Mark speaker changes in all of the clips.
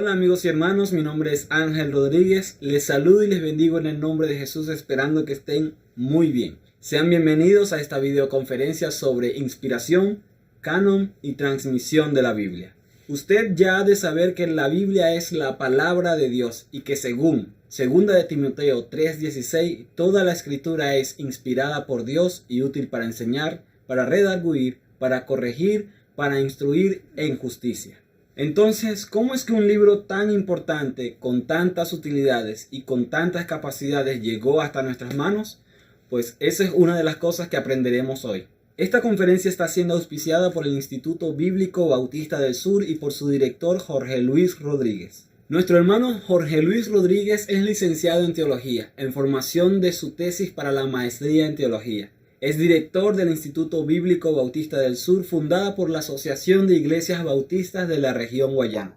Speaker 1: Hola amigos y hermanos, mi nombre es Ángel Rodríguez, les saludo y les bendigo en el nombre de Jesús esperando que estén muy bien. Sean bienvenidos a esta videoconferencia sobre inspiración, canon y transmisión de la Biblia. Usted ya ha de saber que la Biblia es la palabra de Dios y que según 2 de Timoteo 3:16, toda la escritura es inspirada por Dios y útil para enseñar, para redarguir, para corregir, para instruir en justicia. Entonces, ¿cómo es que un libro tan importante, con tantas utilidades y con tantas capacidades llegó hasta nuestras manos? Pues esa es una de las cosas que aprenderemos hoy. Esta conferencia está siendo auspiciada por el Instituto Bíblico Bautista del Sur y por su director Jorge Luis Rodríguez. Nuestro hermano Jorge Luis Rodríguez es licenciado en Teología, en formación de su tesis para la maestría en Teología. Es director del Instituto Bíblico Bautista del Sur, fundada por la Asociación de Iglesias Bautistas de la región Guayana,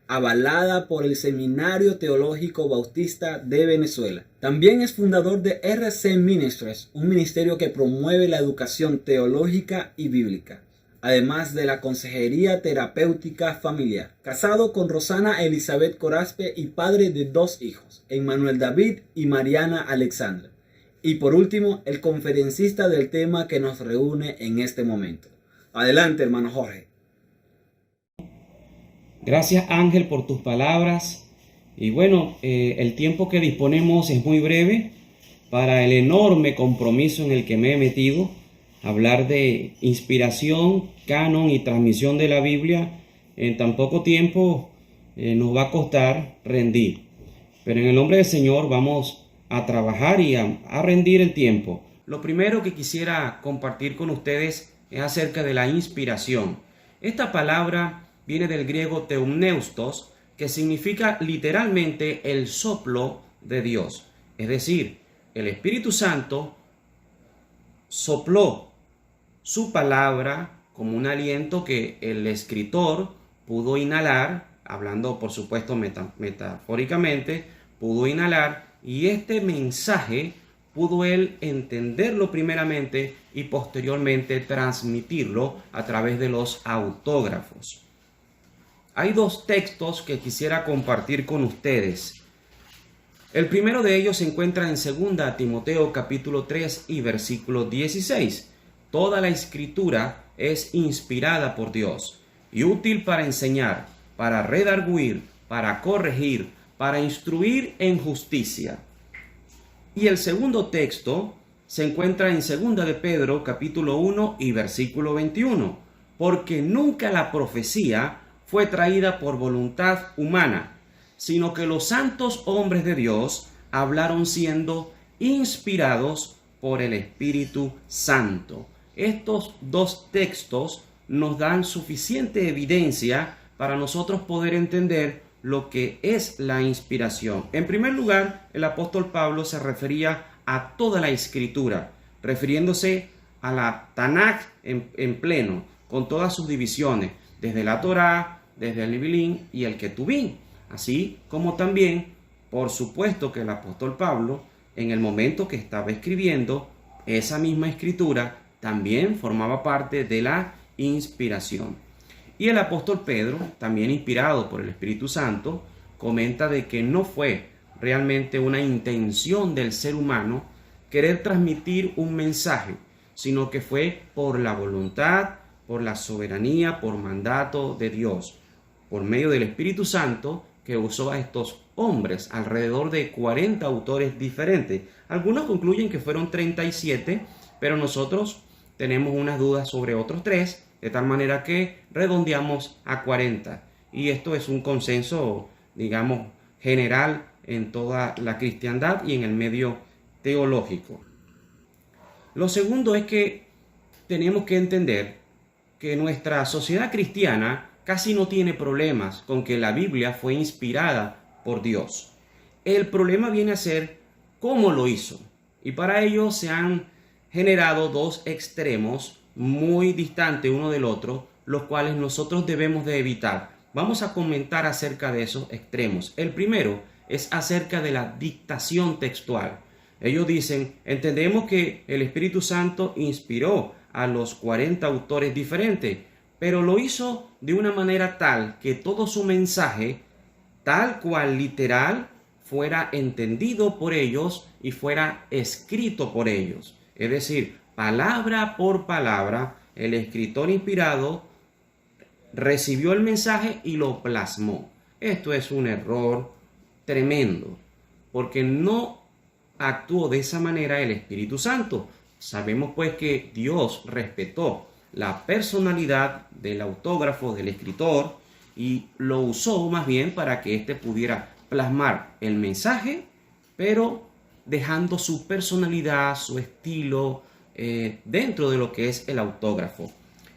Speaker 1: avalada por el Seminario Teológico Bautista de Venezuela. También es fundador de RC Ministries, un ministerio que promueve la educación teológica y bíblica, además de la consejería terapéutica familiar. Casado con Rosana Elizabeth Corazpe y padre de 2 hijos, Emmanuel David y Mariana Alexandra. Y por último, el conferencista del tema que nos reúne en este momento. Adelante, hermano Jorge.
Speaker 2: Gracias, Ángel, por tus palabras. Y bueno, el tiempo que disponemos es muy breve para el enorme compromiso en el que me he metido. Hablar de inspiración, canon y transmisión de la Biblia en tan poco tiempo nos va a costar rendir. Pero en el nombre del Señor vamos a trabajar y a rendir el tiempo. Lo primero que quisiera compartir con ustedes es acerca de la inspiración. Esta palabra viene del griego teumneustos, que significa literalmente el soplo de Dios. Es decir, el Espíritu Santo sopló su palabra como un aliento que el escritor pudo inhalar, hablando por supuesto metafóricamente, pudo inhalar, y este mensaje pudo él entenderlo primeramente y posteriormente transmitirlo a través de los autógrafos. Hay 2 textos que quisiera compartir con ustedes. El primero de ellos se encuentra en 2 Timoteo capítulo 3 y versículo 16. Toda la escritura es inspirada por Dios y útil para enseñar, para redarguir, para corregir, para instruir en justicia. Y el segundo texto se encuentra en 2 de Pedro capítulo 1 y versículo 21. Porque nunca la profecía fue traída por voluntad humana, sino que los santos hombres de Dios hablaron siendo inspirados por el Espíritu Santo. Estos 2 textos nos dan suficiente evidencia para nosotros poder entender lo que es la inspiración. En primer lugar, el apóstol Pablo se refería a toda la escritura, refiriéndose a la Tanaj en pleno, con todas sus divisiones, desde la Torá, desde el Nevilim y el Ketubim. Así como también, por supuesto que el apóstol Pablo, en el momento que estaba escribiendo esa misma escritura, también formaba parte de la inspiración. Y el apóstol Pedro, también inspirado por el Espíritu Santo, comenta de que no fue realmente una intención del ser humano querer transmitir un mensaje, sino que fue por la voluntad, por la soberanía, por mandato de Dios, por medio del Espíritu Santo que usó a estos hombres, alrededor de 40 autores diferentes. Algunos concluyen que fueron 37, pero nosotros tenemos unas dudas sobre otros 3, de tal manera que redondeamos a 40. Y esto es un consenso, digamos, general en toda la cristiandad y en el medio teológico. Lo segundo es que tenemos que entender que nuestra sociedad cristiana casi no tiene problemas con que la Biblia fue inspirada por Dios. El problema viene a ser cómo lo hizo. Y para ello se han generado 2 extremos muy distantes uno del otro, los cuales nosotros debemos de evitar. Vamos a comentar acerca de esos extremos. El primero es acerca de la dictación textual. Ellos dicen, entendemos que el Espíritu Santo inspiró a los 40 autores diferentes, pero lo hizo de una manera tal que todo su mensaje tal cual literal fuera entendido por ellos y fuera escrito por ellos. Es decir, palabra por palabra, el escritor inspirado recibió el mensaje y lo plasmó. Esto es un error tremendo, porque no actuó de esa manera el Espíritu Santo. Sabemos pues que Dios respetó la personalidad del autógrafo, del escritor, y lo usó más bien para que éste pudiera plasmar el mensaje, pero dejando su personalidad, su estilo, dentro de lo que es el autógrafo.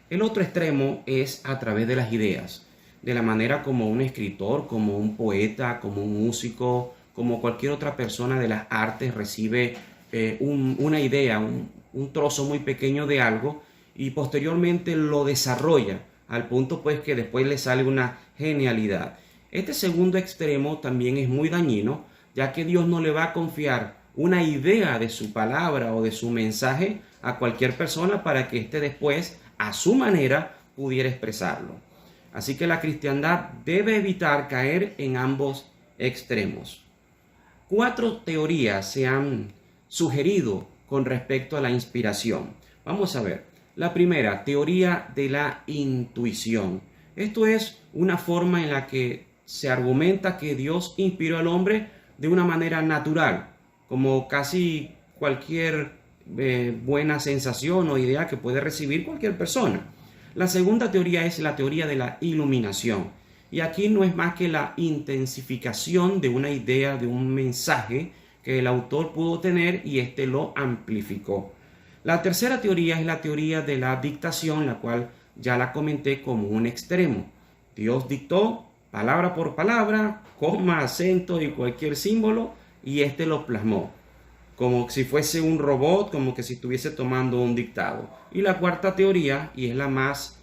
Speaker 2: El otro extremo es a través de las ideas, de la manera como un escritor, como un poeta, como un músico, como cualquier otra persona de las artes recibe una idea, un trozo muy pequeño de algo y posteriormente lo desarrolla al punto pues que después le sale una genialidad. Este segundo extremo también es muy dañino, ya que Dios no le va a confiar una idea de su palabra o de su mensaje a cualquier persona para que éste después, a su manera, pudiera expresarlo. Así que la cristiandad debe evitar caer en ambos extremos. 4 teorías se han sugerido con respecto a la inspiración. Vamos a ver. La primera, teoría de la intuición. Esto es una forma en la que se argumenta que Dios inspiró al hombre de una manera natural, como casi cualquier buena sensación o idea que puede recibir cualquier persona. La segunda teoría es la teoría de la iluminación. Y aquí no es más que la intensificación de una idea, de un mensaje que el autor pudo tener y éste lo amplificó. La tercera teoría es la teoría de la dictación, la cual ya la comenté como un extremo. Dios dictó palabra por palabra, coma, acento y cualquier símbolo, y éste lo plasmó, como si fuese un robot, como que si estuviese tomando un dictado. Y la cuarta teoría, y es la más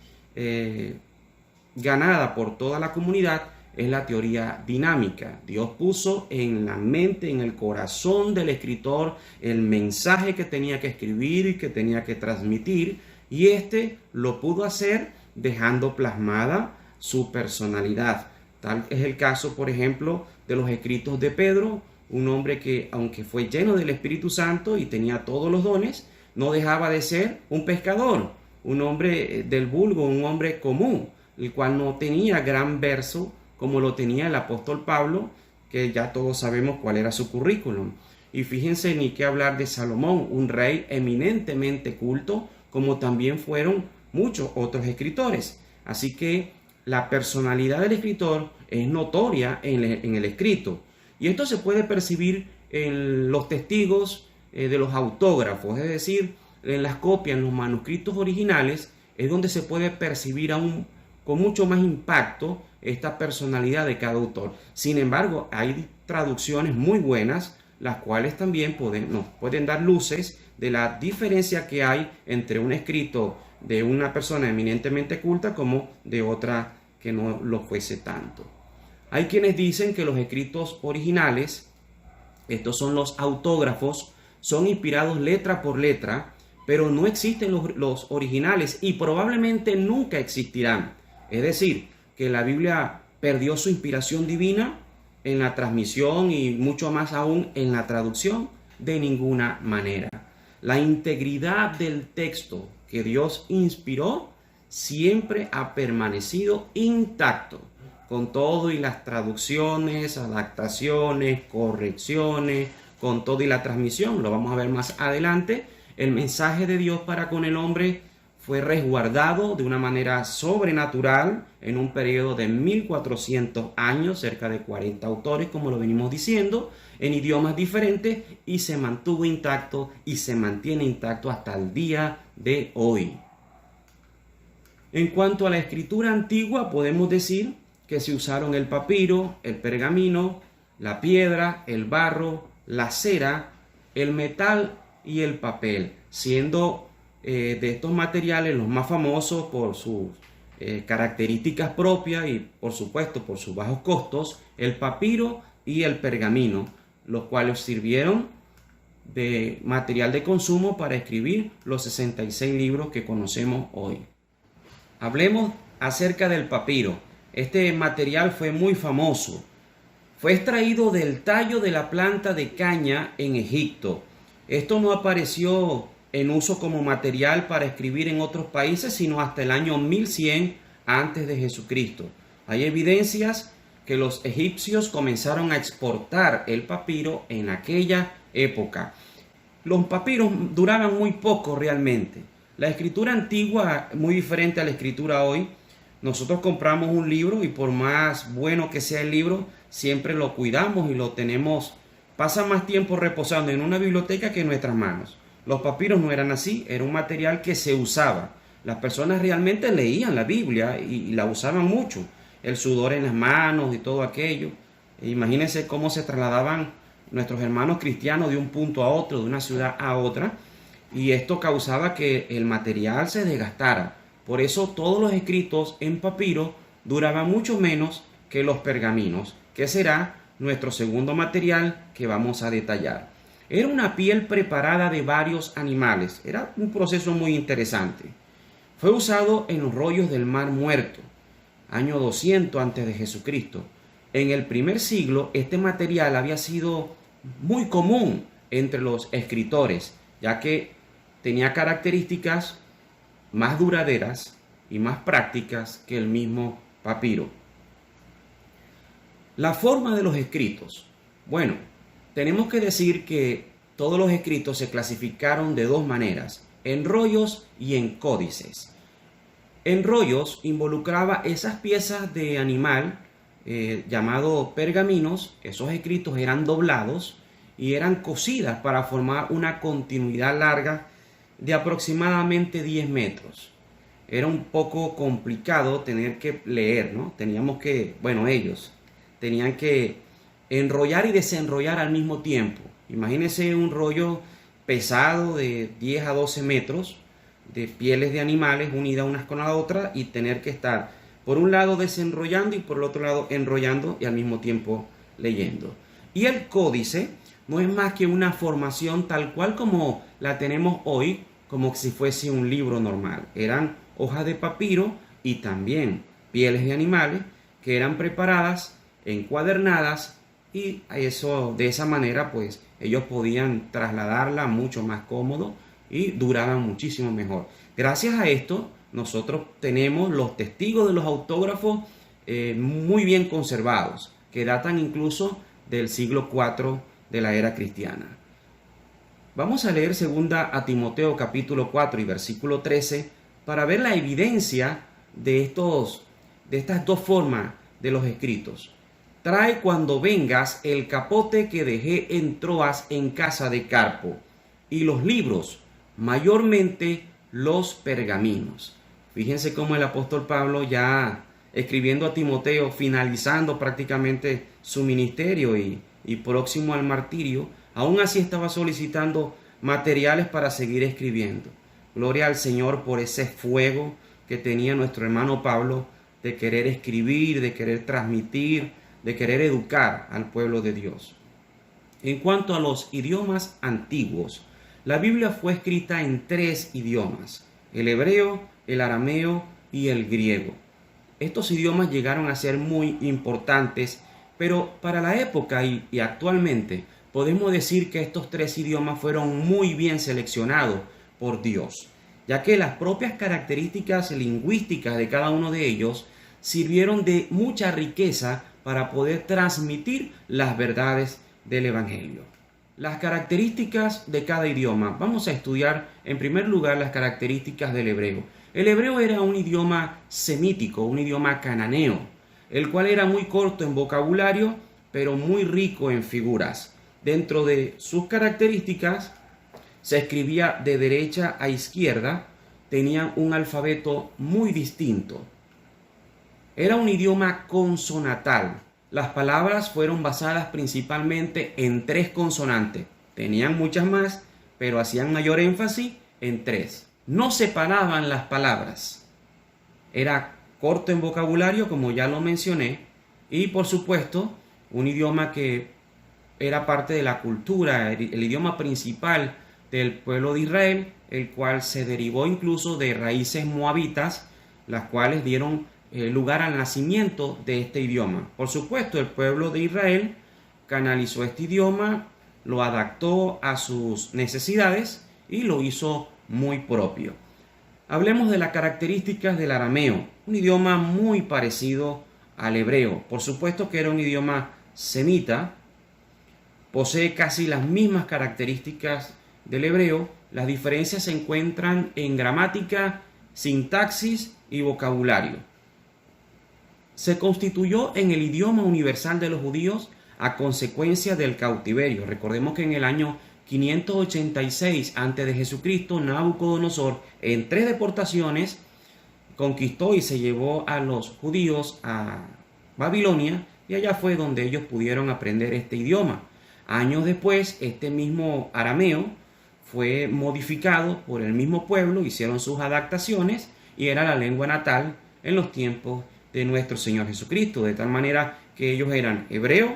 Speaker 2: ganada por toda la comunidad, es la teoría dinámica. Dios puso en la mente, en el corazón del escritor, el mensaje que tenía que escribir y que tenía que transmitir, y éste lo pudo hacer dejando plasmada su personalidad. Tal es el caso, por ejemplo, de los escritos de Pedro, un hombre que, aunque fue lleno del Espíritu Santo y tenía todos los dones, no dejaba de ser un pescador, un hombre del vulgo, un hombre común, el cual no tenía gran verso como lo tenía el apóstol Pablo, que ya todos sabemos cuál era su currículum. Y fíjense, ni qué hablar de Salomón, un rey eminentemente culto, como también fueron muchos otros escritores. Así que la personalidad del escritor es notoria en el escrito. Y esto se puede percibir en los testigos de los autógrafos, es decir, en las copias, en los manuscritos originales, es donde se puede percibir aún con mucho más impacto esta personalidad de cada autor. Sin embargo, hay traducciones muy buenas, las cuales también nos pueden dar luces de la diferencia que hay entre un escrito de una persona eminentemente culta como de otra que no lo fuese tanto. Hay quienes dicen que los escritos originales, estos son los autógrafos, son inspirados letra por letra, pero no existen los originales y probablemente nunca existirán. Es decir, que la Biblia perdió su inspiración divina en la transmisión y mucho más aún en la traducción, de ninguna manera. La integridad del texto que Dios inspiró siempre ha permanecido intacto, con todo y las traducciones, adaptaciones, correcciones, con todo y la transmisión. Lo vamos a ver más adelante. El mensaje de Dios para con el hombre fue resguardado de una manera sobrenatural en un periodo de 1400 años, cerca de 40 autores, como lo venimos diciendo, en idiomas diferentes, y se mantuvo intacto y se mantiene intacto hasta el día de hoy. En cuanto a la escritura antigua, podemos decir que se usaron el papiro, el pergamino, la piedra, el barro, la cera, el metal y el papel, siendo de estos materiales los más famosos por sus características propias y por supuesto por sus bajos costos, el papiro y el pergamino, los cuales sirvieron de material de consumo para escribir los 66 libros que conocemos hoy. Hablemos acerca del papiro. Este material fue muy famoso Fue extraído del tallo de la planta de caña en Egipto. Esto no apareció en uso como material para escribir en otros países, sino hasta el año 1100 antes de Jesucristo. Hay evidencias que los egipcios comenzaron a exportar el papiro en aquella época. Los papiros duraban muy poco realmente. La escritura antigua, muy diferente a la escritura hoy. Nosotros compramos un libro y por más bueno que sea el libro, siempre lo cuidamos y lo tenemos, pasa más tiempo reposando en una biblioteca que en nuestras manos. Los papiros no eran así, era un material que se usaba. Las personas realmente leían la Biblia y la usaban mucho. El sudor en las manos y todo aquello. Imagínense cómo se trasladaban nuestros hermanos cristianos de un punto a otro, de una ciudad a otra, y esto causaba que el material se desgastara. Por eso todos los escritos en papiro duraban mucho menos que los pergaminos, que será nuestro segundo material que vamos a detallar. Era una piel preparada de varios animales. Era un proceso muy interesante. Fue usado en los rollos del Mar Muerto, año 200 antes de Jesucristo. En el primer siglo, este material había sido muy común entre los escritores, ya que tenía características más duraderas y más prácticas que el mismo papiro. La forma de los escritos. Bueno, tenemos que decir que todos los escritos se clasificaron de dos maneras, en rollos y en códices. En rollos involucraba esas piezas de animal llamado pergaminos. Esos escritos eran doblados y eran cosidas para formar una continuidad larga de aproximadamente 10 metros. Era un poco complicado tener que leer, ¿no? Ellos tenían que enrollar y desenrollar al mismo tiempo. Imagínense un rollo pesado de 10 a 12 metros de pieles de animales unidas unas con la otra y tener que estar por un lado desenrollando y por el otro lado enrollando y al mismo tiempo leyendo. Y el códice no es más que una formación tal cual como la tenemos hoy, como si fuese un libro normal. Eran hojas de papiro y también pieles de animales que eran preparadas, encuadernadas, y eso, de esa manera pues ellos podían trasladarla mucho más cómodo y duraban muchísimo mejor. Gracias a esto nosotros tenemos los testigos de los autógrafos muy bien conservados, que datan incluso del siglo IV de la era cristiana. Vamos a leer 2 a Timoteo capítulo 4 y versículo 13 para ver la evidencia de estas dos formas de los escritos. Trae cuando vengas el capote que dejé en Troas en casa de Carpo, y los libros, mayormente los pergaminos. Fíjense cómo el apóstol Pablo, ya escribiendo a Timoteo, finalizando prácticamente su ministerio y próximo al martirio, aún así estaba solicitando materiales para seguir escribiendo. Gloria al Señor por ese fuego que tenía nuestro hermano Pablo de querer escribir, de querer transmitir, de querer educar al pueblo de Dios. En cuanto a los idiomas antiguos, la Biblia fue escrita en 3 idiomas: el hebreo, el arameo y el griego. Estos idiomas llegaron a ser muy importantes, pero para la época y actualmente podemos decir que estos 3 idiomas fueron muy bien seleccionados por Dios, ya que las propias características lingüísticas de cada uno de ellos sirvieron de mucha riqueza para poder transmitir las verdades del Evangelio. Las características de cada idioma. Vamos a estudiar en primer lugar las características del hebreo. El hebreo era un idioma semítico, un idioma cananeo, el cual era muy corto en vocabulario, pero muy rico en figuras. Dentro de sus características, se escribía de derecha a izquierda, tenían un alfabeto muy distinto. Era un idioma consonantal. Las palabras fueron basadas principalmente en 3 consonantes. Tenían muchas más, pero hacían mayor énfasis en 3. No separaban las palabras. Era corto en vocabulario, como ya lo mencioné, y por supuesto, un idioma que era parte de la cultura, el idioma principal del pueblo de Israel, el cual se derivó incluso de raíces moabitas, las cuales dieron lugar al nacimiento de este idioma. Por supuesto, el pueblo de Israel canalizó este idioma, lo adaptó a sus necesidades y lo hizo muy propio. Hablemos de las características del arameo, un idioma muy parecido al hebreo. Por supuesto que era un idioma semita, posee casi las mismas características del hebreo. Las diferencias se encuentran en gramática, sintaxis y vocabulario. Se constituyó en el idioma universal de los judíos a consecuencia del cautiverio. Recordemos que en el año 586 a.C., Nabucodonosor, en 3 deportaciones, conquistó y se llevó a los judíos a Babilonia, y allá fue donde ellos pudieron aprender este idioma. Años después, este mismo arameo fue modificado por el mismo pueblo, hicieron sus adaptaciones y era la lengua natal en los tiempos de nuestro Señor Jesucristo, de tal manera que ellos eran hebreos,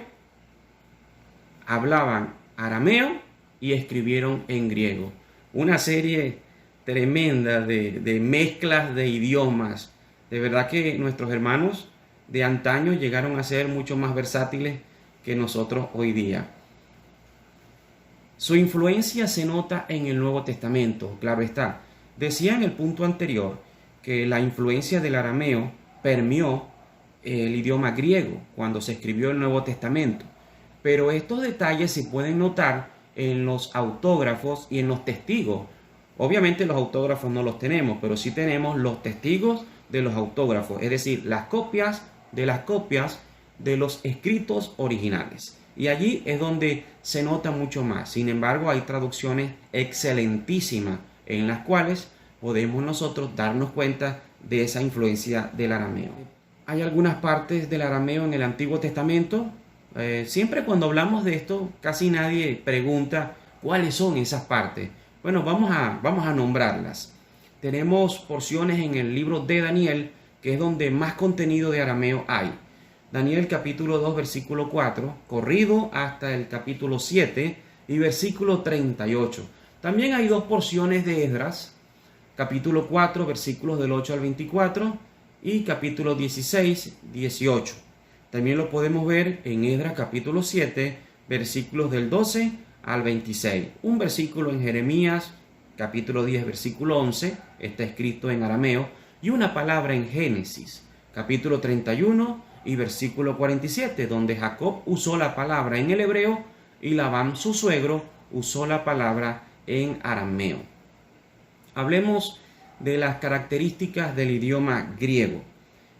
Speaker 2: hablaban arameo y escribieron en griego. Una serie tremenda de mezclas de idiomas. De verdad que nuestros hermanos de antaño llegaron a ser mucho más versátiles que nosotros hoy día. Su influencia se nota en el Nuevo Testamento, claro está. Decía en el punto anterior que la influencia del arameo permeó el idioma griego cuando se escribió el Nuevo Testamento. Pero estos detalles se pueden notar en los autógrafos y en los testigos. Obviamente los autógrafos no los tenemos, pero sí tenemos los testigos de los autógrafos, es decir, las copias de los escritos originales. Y allí es donde se nota mucho más. Sin embargo, hay traducciones excelentísimas en las cuales podemos nosotros darnos cuenta de esa influencia del arameo. Hay algunas partes del arameo en el Antiguo Testamento. Siempre cuando hablamos de esto, casi nadie pregunta cuáles son esas partes. Bueno, vamos a nombrarlas. Tenemos porciones en el libro de Daniel, que es donde más contenido de arameo hay. Daniel capítulo 2, versículo 4, corrido hasta el capítulo 7 y versículo 38. También hay 2 porciones de Esdras, capítulo 4, versículos del 8 al 24 y capítulo 16, 18. También lo podemos ver en Esdras capítulo 7, versículos del 12 al 26. Un versículo en Jeremías capítulo 10, versículo 11, está escrito en arameo, y una palabra en Génesis capítulo 31 y versículo 47, donde Jacob usó la palabra en el hebreo y Labán, su suegro, usó la palabra en arameo. Hablemos de las características del idioma griego.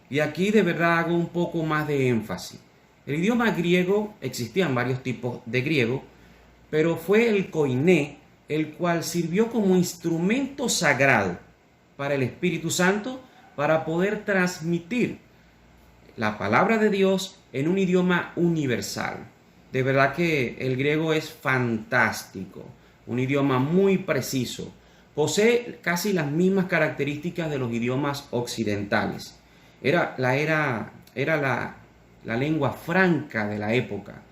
Speaker 2: Y aquí de verdad hago un poco más de énfasis. El idioma griego, existían varios tipos de griego, pero fue el koiné el cual sirvió como instrumento sagrado para el Espíritu Santo para poder transmitir la palabra de Dios en un idioma universal. De verdad que el griego es fantástico, un idioma muy preciso. Posee casi las mismas características de los idiomas occidentales. Era la lengua franca de la época.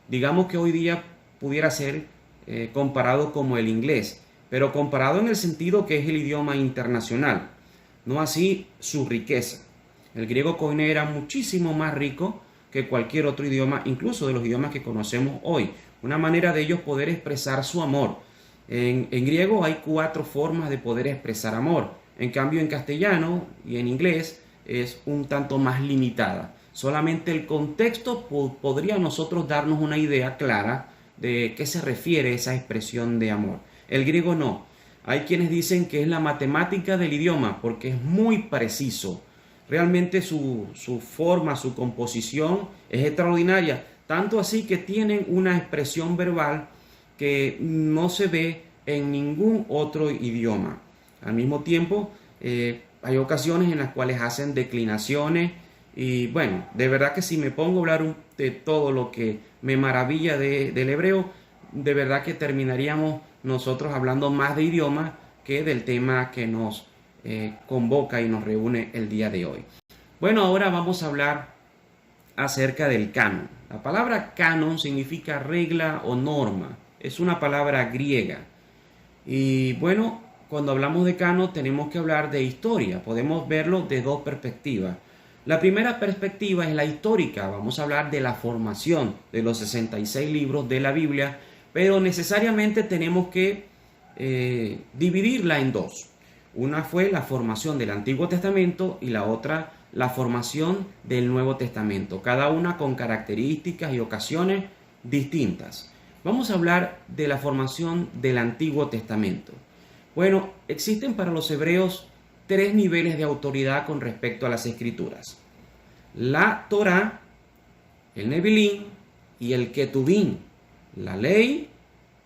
Speaker 2: Digamos que hoy día pudiera ser comparado como el inglés, pero comparado en el sentido que es el idioma internacional, no así su riqueza. El griego koiné era muchísimo más rico que cualquier otro idioma, incluso de los idiomas que conocemos hoy. Una manera de ellos poder expresar su amor. En griego hay 4 formas de poder expresar amor. En cambio, en castellano y en inglés es un tanto más limitada. Solamente el contexto podría a nosotros darnos una idea clara de qué se refiere esa expresión de amor. El griego no. Hay quienes dicen que es la matemática del idioma porque es muy preciso. Realmente su forma, su composición es extraordinaria. Tanto así que tienen una expresión verbal que no se ve en ningún otro idioma. Al mismo tiempo, hay ocasiones en las cuales hacen declinaciones y bueno, de verdad que si me pongo a hablar de todo lo que me maravilla del hebreo, de verdad que terminaríamos nosotros hablando más de idiomas que del tema que nos convoca y nos reúne el día de hoy. Bueno, ahora vamos a hablar acerca del canon. La palabra canon significa regla o norma. Es una palabra griega. Y bueno, cuando hablamos de canon tenemos que hablar de historia. Podemos verlo de 2 perspectivas. La primera perspectiva es la histórica. Vamos a hablar de la formación de los 66 libros de la Biblia, pero necesariamente tenemos que dividirla en dos. Una fue la formación del Antiguo Testamento y la otra la formación del Nuevo Testamento, cada una con características y ocasiones distintas. Vamos a hablar de la formación del Antiguo Testamento. Bueno, existen para los hebreos tres niveles de autoridad con respecto a las escrituras: la Torá, el Nevilim y el Ketubim, la ley,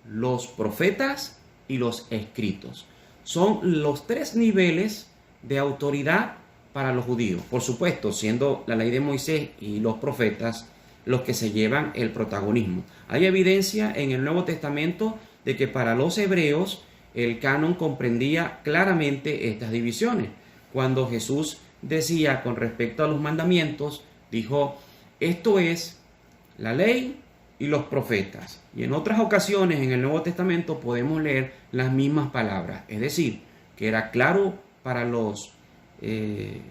Speaker 2: los profetas y los escritos. Son los tres niveles de autoridad para los judíos. Por supuesto, siendo la ley de Moisés y los profetas los que se llevan el protagonismo. Hay evidencia en el Nuevo Testamento de que para los hebreos el canon comprendía claramente estas divisiones. Cuando Jesús decía con respecto a los mandamientos, dijo: esto es la ley y los profetas. Y en otras ocasiones en el Nuevo Testamento podemos leer las mismas palabras. Es decir, que era claro para los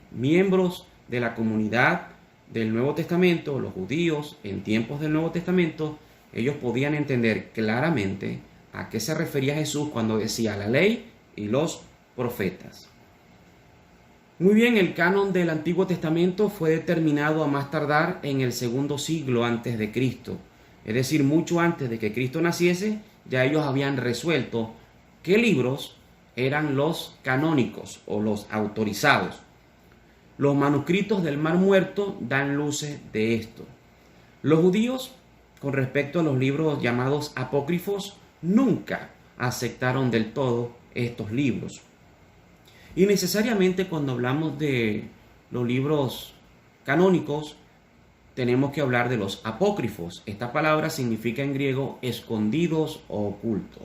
Speaker 2: miembros de la comunidad del Nuevo Testamento, los judíos en tiempos del Nuevo Testamento, ellos podían entender claramente a qué se refería Jesús cuando decía la ley y los profetas. Muy bien, el canon del Antiguo Testamento fue determinado a más tardar en el segundo siglo antes de Cristo. Es decir, mucho antes de que Cristo naciese, ya ellos habían resuelto qué libros eran los canónicos o los autorizados. Los manuscritos del Mar Muerto dan luces de esto. Los judíos, con respecto a los libros llamados apócrifos, nunca aceptaron del todo estos libros. Y necesariamente cuando hablamos de los libros canónicos, tenemos que hablar de los apócrifos. Esta palabra significa en griego escondidos o ocultos.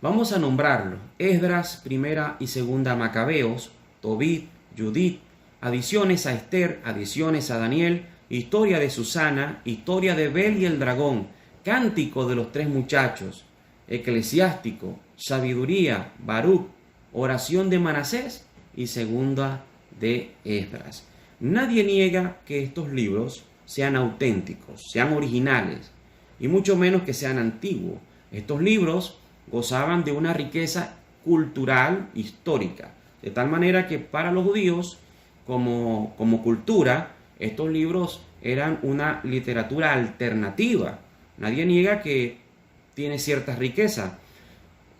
Speaker 2: Vamos a nombrarlos: Esdras, Primera y Segunda Macabeos, Tobit, Judith, adiciones a Esther, adiciones a Daniel, historia de Susana, historia de Bel y el dragón, cántico de los tres muchachos, eclesiástico, sabiduría, Baruch, oración de Manasés y segunda de Esdras. Nadie niega que estos libros sean auténticos, sean originales, y mucho menos que sean antiguos. Estos libros gozaban de una riqueza cultural, histórica, de tal manera que para los judíos, como cultura, estos libros eran una literatura alternativa. Nadie niega que tiene cierta riqueza.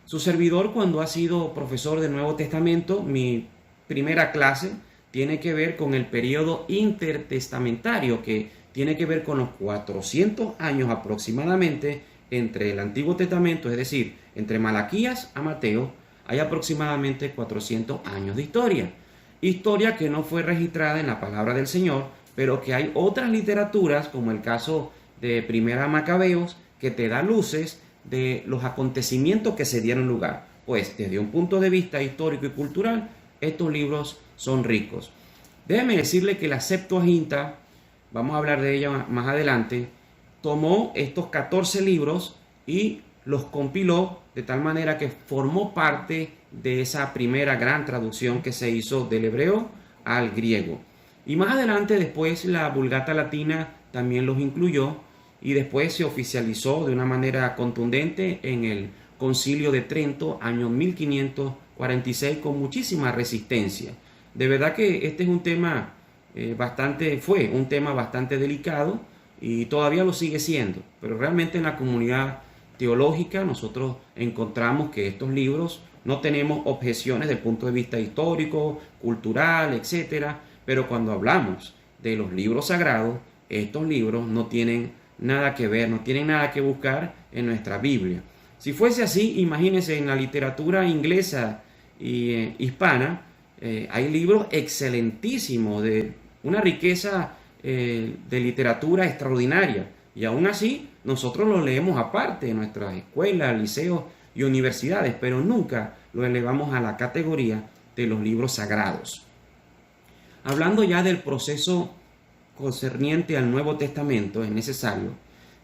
Speaker 2: Su servidor, cuando ha sido profesor del Nuevo Testamento, mi primera clase tiene que ver con el periodo intertestamentario, que tiene que ver con los 400 años aproximadamente entre el Antiguo Testamento, es decir, entre Malaquías a Mateo, hay aproximadamente 400 años de historia. Historia que no fue registrada en la palabra del Señor, pero que hay otras literaturas, como el caso de Primera Macabeos, que te da luces de los acontecimientos que se dieron lugar. Pues desde un punto de vista histórico y cultural, estos libros son ricos. Déjeme decirle que la Septuaginta, vamos a hablar de ella más adelante, tomó estos 14 libros y los compiló de tal manera que formó parte de esa primera gran traducción que se hizo del hebreo al griego. Y más adelante, después, la Vulgata Latina también los incluyó, y después se oficializó de una manera contundente en el Concilio de Trento, año 1546, con muchísima resistencia. De verdad que este es un tema fue un tema bastante delicado y todavía lo sigue siendo, pero realmente en la comunidad teológica nosotros encontramos que estos libros no tenemos objeciones desde el punto de vista histórico, cultural, etcétera, pero cuando hablamos de los libros sagrados, estos libros no tienen nada que ver, no tienen nada que buscar en nuestra Biblia. Si fuese así, imagínense, en la literatura inglesa y hispana, hay libros excelentísimos de una riqueza de literatura extraordinaria, y aún así nosotros los leemos aparte en nuestras escuelas, liceos y universidades, pero nunca lo elevamos a la categoría de los libros sagrados. Hablando ya del proceso concerniente al Nuevo Testamento, es necesario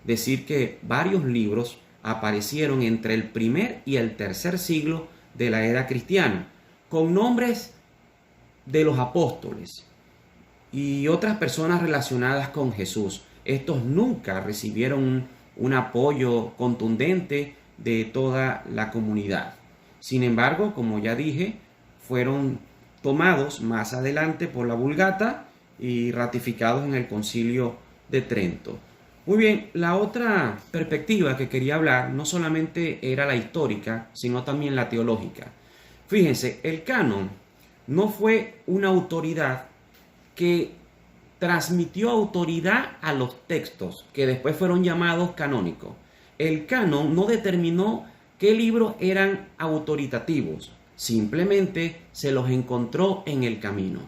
Speaker 2: decir que varios libros aparecieron entre el primer y el tercer siglo de la era cristiana, con nombres de los apóstoles. y otras personas relacionadas con Jesús. Estos nunca recibieron un apoyo contundente de toda la comunidad. Sin embargo, como ya dije, fueron tomados más adelante por la Vulgata y ratificados en el Concilio de Trento. Muy bien, la otra perspectiva que quería hablar no solamente era la histórica, sino también la teológica. Fíjense, el canon no fue una autoridad que transmitió autoridad a los textos que después fueron llamados canónicos. El canon no determinó qué libros eran autoritativos, simplemente se los encontró en el camino.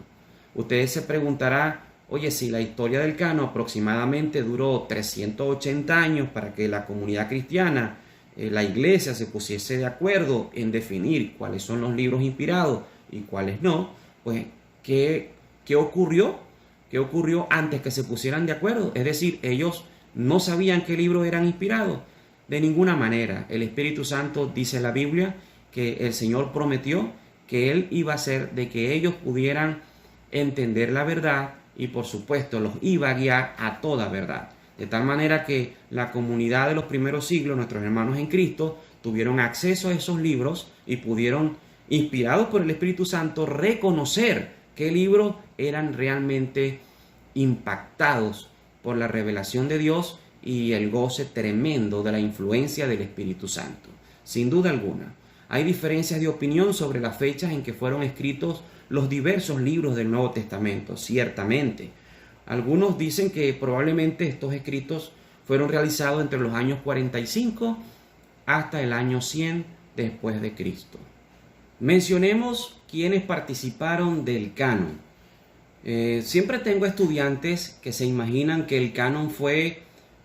Speaker 2: Ustedes se preguntarán, oye, si la historia del canon aproximadamente duró 380 años para que la comunidad cristiana, la iglesia, se pusiese de acuerdo en definir cuáles son los libros inspirados y cuáles no, pues, ¿qué ocurrió? ¿Qué ocurrió antes que se pusieran de acuerdo? Es decir, ellos no sabían qué libros eran inspirados. De ninguna manera. El Espíritu Santo, dice la Biblia, que el Señor prometió que Él iba a hacer de que ellos pudieran entender la verdad y por supuesto los iba a guiar a toda verdad. De tal manera que la comunidad de los primeros siglos, nuestros hermanos en Cristo, tuvieron acceso a esos libros y pudieron, inspirados por el Espíritu Santo, reconocer qué libros eran realmente impactados por la revelación de Dios y el goce tremendo de la influencia del Espíritu Santo. Sin duda alguna, hay diferencias de opinión sobre las fechas en que fueron escritos los diversos libros del Nuevo Testamento, ciertamente. Algunos dicen que probablemente estos escritos fueron realizados entre los años 45 hasta el año 100 después de Cristo. Mencionemos quienes participaron del canon. Siempre tengo estudiantes que se imaginan que el canon fue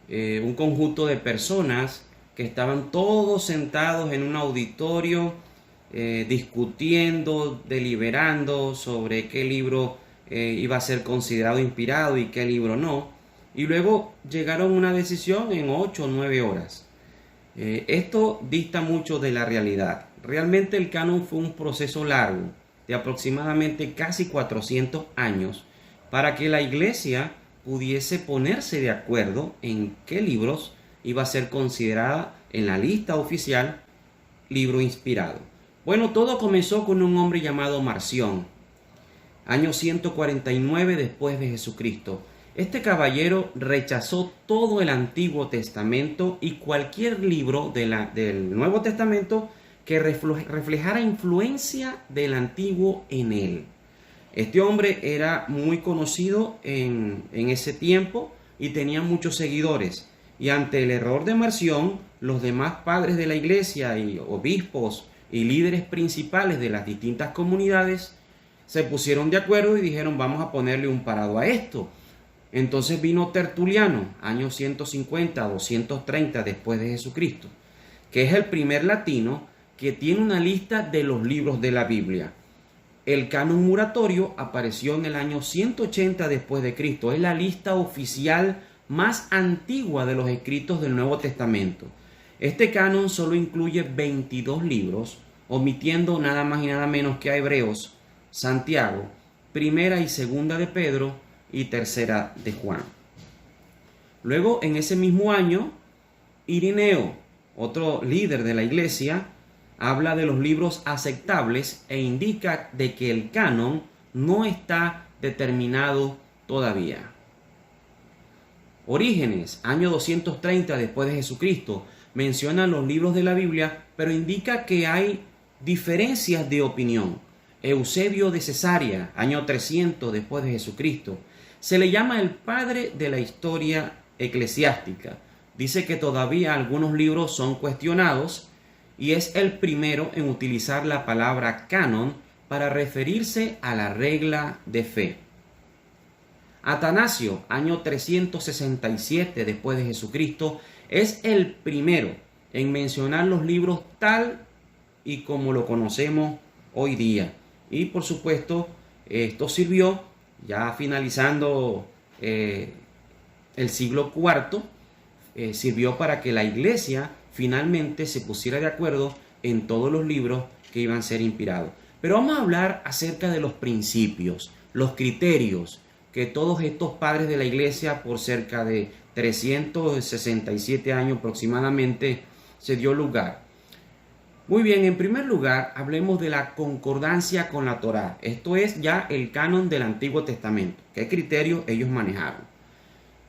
Speaker 2: un conjunto de personas que estaban todos sentados en un auditorio discutiendo, deliberando sobre qué libro iba a ser considerado inspirado y qué libro no, y luego llegaron a una decisión en 8 o 9 horas. Esto dista mucho de la realidad. Realmente el canon fue un proceso largo de aproximadamente casi 400 años para que la iglesia pudiese ponerse de acuerdo en qué libros iba a ser considerada en la lista oficial libro inspirado. Bueno, todo comenzó con un hombre llamado Marción, año 149 después de Jesucristo. Este caballero rechazó todo el Antiguo Testamento y cualquier libro del Nuevo Testamento que reflejara influencia del Antiguo en él. Este hombre era muy conocido en ese tiempo y tenía muchos seguidores. Y ante el error de Marción, los demás padres de la iglesia y obispos y líderes principales de las distintas comunidades se pusieron de acuerdo y dijeron, vamos a ponerle un parado a esto. Entonces vino Tertuliano, año 150 a 230 después de Jesucristo, que es el primer latino que tiene una lista de los libros de la Biblia. El canon muratorio apareció en el año 180 después de Cristo. Es la lista oficial más antigua de los escritos del Nuevo Testamento. Este canon solo incluye 22 libros, omitiendo nada más y nada menos que a Hebreos, Santiago, Primera y Segunda de Pedro y Tercera de Juan. Luego, en ese mismo año, Irineo, otro líder de la iglesia, habla de los libros aceptables e indica de que el canon no está determinado todavía. Orígenes, año 230 después de Jesucristo, menciona los libros de la Biblia, pero indica que hay diferencias de opinión. Eusebio de Cesarea, año 300 después de Jesucristo, se le llama el padre de la historia eclesiástica. Dice que todavía algunos libros son cuestionados y es el primero en utilizar la palabra canon para referirse a la regla de fe. Atanasio, año 367 después de Jesucristo, es el primero en mencionar los libros tal y como lo conocemos hoy día. Y por supuesto, esto sirvió, ya finalizando el siglo IV, sirvió para que la iglesia finalmente se pusiera de acuerdo en todos los libros que iban a ser inspirados. Pero vamos a hablar acerca de los principios, los criterios que todos estos padres de la iglesia por cerca de 367 años aproximadamente se dio lugar. Muy bien, en primer lugar, hablemos de la concordancia con la Torá. Esto es ya el canon del Antiguo Testamento. ¿Qué criterios ellos manejaron?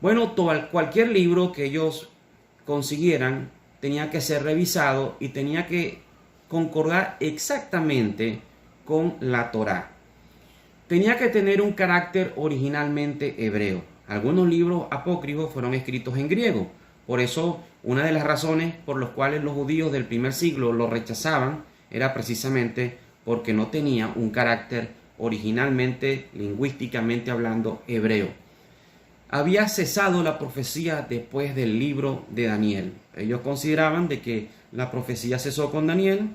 Speaker 2: Bueno, cualquier libro que ellos consiguieran tenía que ser revisado y tenía que concordar exactamente con la Torá. Tenía que tener un carácter originalmente hebreo. Algunos libros apócrifos fueron escritos en griego. Por eso, una de las razones por las cuales los judíos del primer siglo lo rechazaban era precisamente porque no tenía un carácter originalmente, lingüísticamente hablando, hebreo. Había cesado la profecía después del libro de Daniel. Ellos consideraban de que la profecía cesó con Daniel,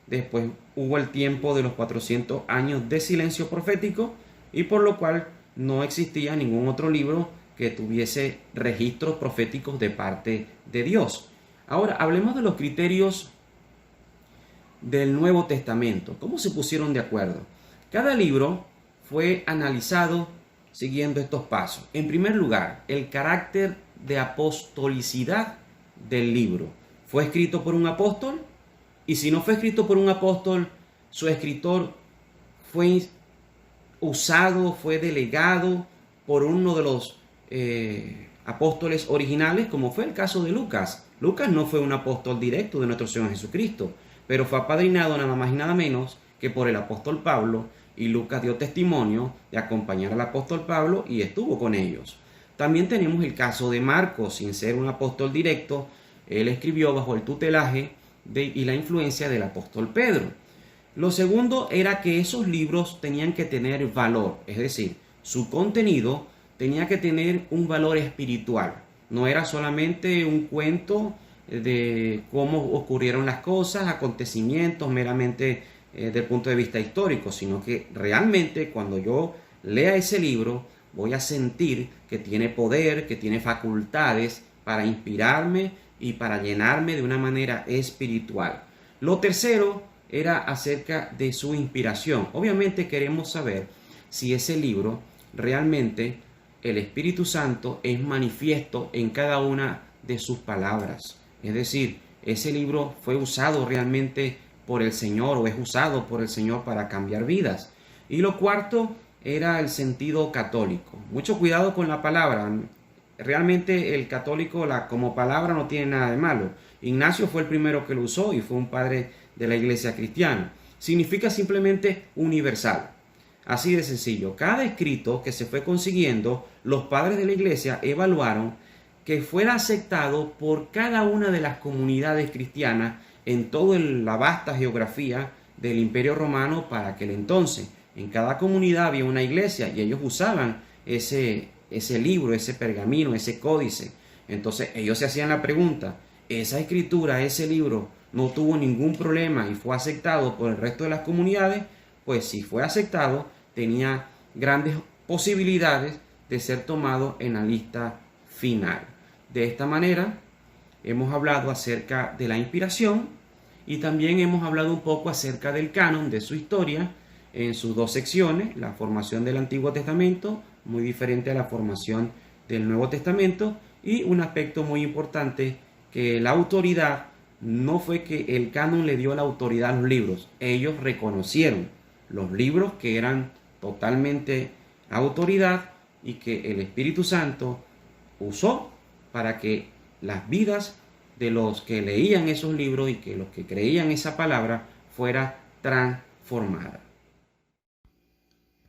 Speaker 2: después hubo el tiempo de los 400 años de silencio profético y por lo cual no existía ningún otro libro que tuviese registros proféticos de parte de Dios. Ahora, hablemos de los criterios del Nuevo Testamento. ¿Cómo se pusieron de acuerdo? Cada libro fue analizado siguiendo estos pasos. En primer lugar, el carácter de apostolicidad del libro. ¿Fue escrito por un apóstol? Y si no fue escrito por un apóstol, su escritor fue usado, fue delegado por uno de los apóstoles originales, como fue el caso de Lucas. Lucas no fue un apóstol directo de nuestro Señor Jesucristo, pero fue apadrinado nada más y nada menos que por el apóstol Pablo, y Lucas dio testimonio de acompañar al apóstol Pablo y estuvo con ellos. También tenemos el caso de Marcos, sin ser un apóstol directo, él escribió bajo el tutelaje y la influencia del apóstol Pedro. Lo segundo era que esos libros tenían que tener valor, es decir, su contenido tenía que tener un valor espiritual. No era solamente un cuento de cómo ocurrieron las cosas, acontecimientos meramente desde el punto de vista histórico, sino que realmente cuando yo lea ese libro voy a sentir que tiene poder, que tiene facultades para inspirarme y para llenarme de una manera espiritual. Lo tercero era acerca de su inspiración. Obviamente queremos saber si ese libro realmente el Espíritu Santo es manifiesto en cada una de sus palabras. Es decir, ese libro fue usado realmente por el Señor o es usado por el Señor para cambiar vidas. Y lo cuarto era el sentido católico. Mucho cuidado con la palabra. Realmente el católico como palabra no tiene nada de malo. Ignacio fue el primero que lo usó y fue un padre de la iglesia cristiana. Significa simplemente universal. Así de sencillo. Cada escrito que se fue consiguiendo, los padres de la iglesia evaluaron que fuera aceptado por cada una de las comunidades cristianas en toda la vasta geografía del Imperio Romano para aquel entonces. En cada comunidad había una iglesia y ellos usaban ese libro, ese pergamino, ese códice. Entonces ellos se hacían la pregunta, ¿esa escritura, ese libro no tuvo ningún problema y fue aceptado por el resto de las comunidades? Pues si fue aceptado, tenía grandes posibilidades de ser tomado en la lista final. De esta manera, hemos hablado acerca de la inspiración y también hemos hablado un poco acerca del canon, de su historia, en sus dos secciones, la formación del Antiguo Testamento, muy diferente a la formación del Nuevo Testamento, y un aspecto muy importante, que la autoridad no fue que el canon le dio la autoridad a los libros, ellos reconocieron los libros que eran totalmente autoridad y que el Espíritu Santo usó para que las vidas de los que leían esos libros y que los que creían esa palabra fuera transformada.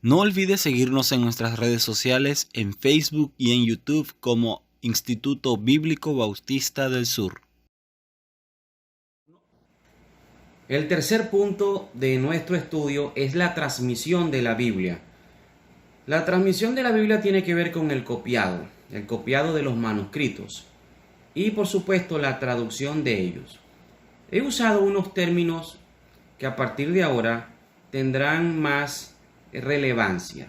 Speaker 1: No olvides seguirnos en nuestras redes sociales en Facebook y en YouTube como Instituto Bíblico Bautista del Sur.
Speaker 2: El tercer punto de nuestro estudio es la transmisión de la Biblia. La transmisión de la Biblia tiene que ver con el copiado de los manuscritos y por supuesto la traducción de ellos. He usado unos términos que a partir de ahora tendrán más relevancia.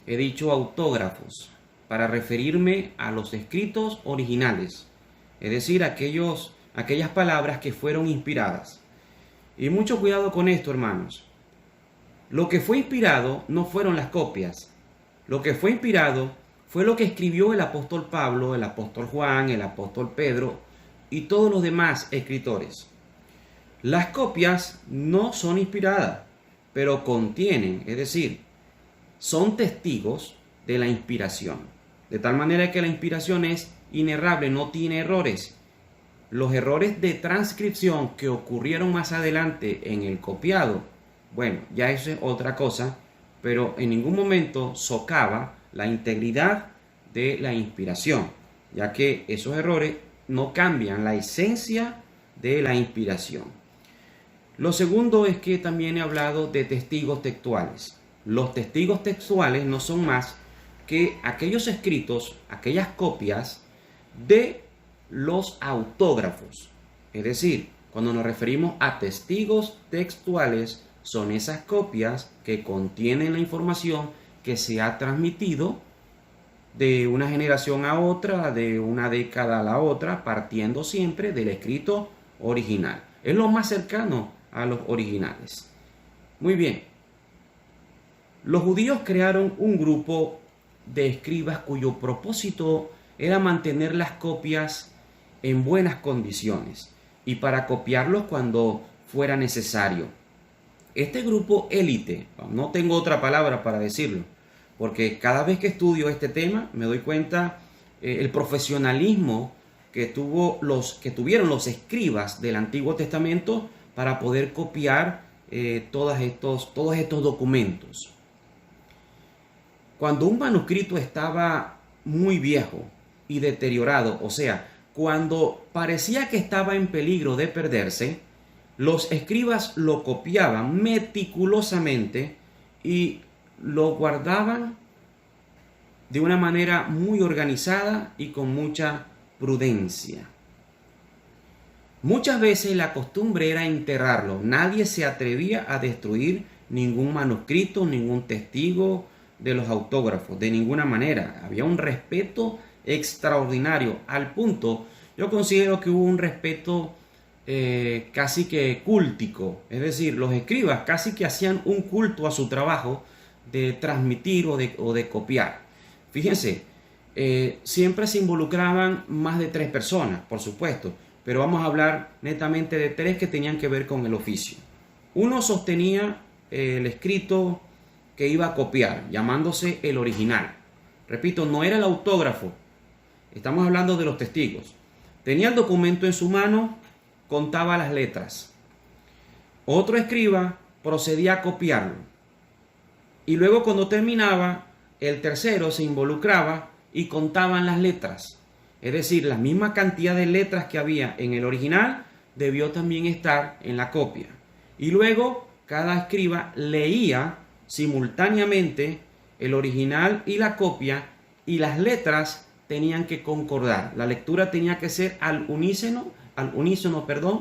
Speaker 2: He dicho autógrafos para referirme a los escritos originales, es decir, aquellas palabras que fueron inspiradas. Y mucho cuidado con esto, hermanos. Lo que fue inspirado no fueron las copias, Lo que fue inspirado fue lo que escribió el apóstol Pablo, el apóstol Juan, el apóstol Pedro y todos los demás escritores. Las copias no son inspiradas, pero contienen, es decir, son testigos de la inspiración. De tal manera que la inspiración es inerrable, no tiene errores. Los errores de transcripción que ocurrieron más adelante en el copiado, bueno, ya eso es otra cosa, pero en ningún momento socava la integridad de la inspiración, ya que esos errores no cambian la esencia de la inspiración. Lo segundo es que también he hablado de testigos textuales. Los testigos textuales no son más que aquellos escritos, aquellas copias de los autógrafos. Es decir, cuando nos referimos a testigos textuales, son esas copias que contienen la información que se ha transmitido de una generación a otra, de una década a la otra, partiendo siempre del escrito original. Es lo más cercano a los originales. Muy bien. Los judíos crearon un grupo de escribas cuyo propósito era mantener las copias en buenas condiciones y para copiarlos cuando fuera necesario. Este grupo élite, no tengo otra palabra para decirlo, porque cada vez que estudio este tema me doy cuenta el profesionalismo que tuvieron los escribas del Antiguo Testamento para poder copiar todos estos documentos. Cuando un manuscrito estaba muy viejo y deteriorado, o sea, cuando parecía que estaba en peligro de perderse, los escribas lo copiaban meticulosamente y lo guardaban de una manera muy organizada y con mucha prudencia. Muchas veces la costumbre era enterrarlo. Nadie se atrevía a destruir ningún manuscrito, ningún testigo de los autógrafos, de ninguna manera. Había un respeto extraordinario, al punto, yo considero que hubo un respeto casi que cúltico, es decir, los escribas casi que hacían un culto a su trabajo de transmitir o de copiar. Fíjense, siempre se involucraban más de 3 personas, por supuesto, pero vamos a hablar netamente de 3 que tenían que ver con el oficio. Uno sostenía el escrito que iba a copiar, llamándose el original. Repito, no era el autógrafo, estamos hablando de los testigos. Tenía el documento en su mano, contaba las letras. Otro escriba procedía a copiarlo. Y luego cuando terminaba, el tercero se involucraba y contaban las letras. Es decir, la misma cantidad de letras que había en el original debió también estar en la copia. Y luego cada escriba leía simultáneamente el original y la copia, y las letras tenían que concordar. La lectura tenía que ser al unísono,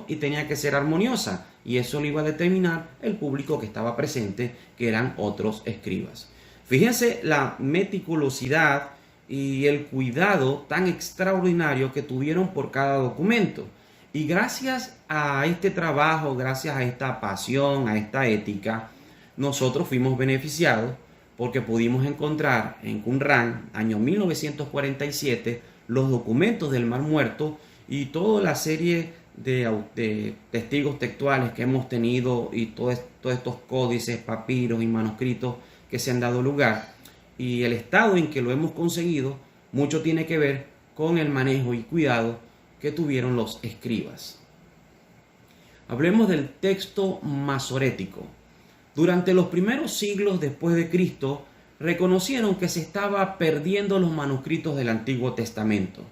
Speaker 2: y tenía que ser armoniosa, y eso lo iba a determinar el público que estaba presente, que eran otros escribas. Fíjense la meticulosidad y el cuidado tan extraordinario que tuvieron por cada documento. Y gracias a este trabajo, gracias a esta pasión, a esta ética, nosotros fuimos beneficiados porque pudimos encontrar en Qumran, año 1947, los documentos del Mar Muerto y toda la serie de testigos textuales que hemos tenido y todos estos códices, papiros y manuscritos que se han dado lugar. Y el estado en que lo hemos conseguido, mucho tiene que ver con el manejo y cuidado que tuvieron los escribas. Hablemos del texto masorético. Durante los primeros siglos después de Cristo, reconocieron que se estaba perdiendo los manuscritos del Antiguo Testamento.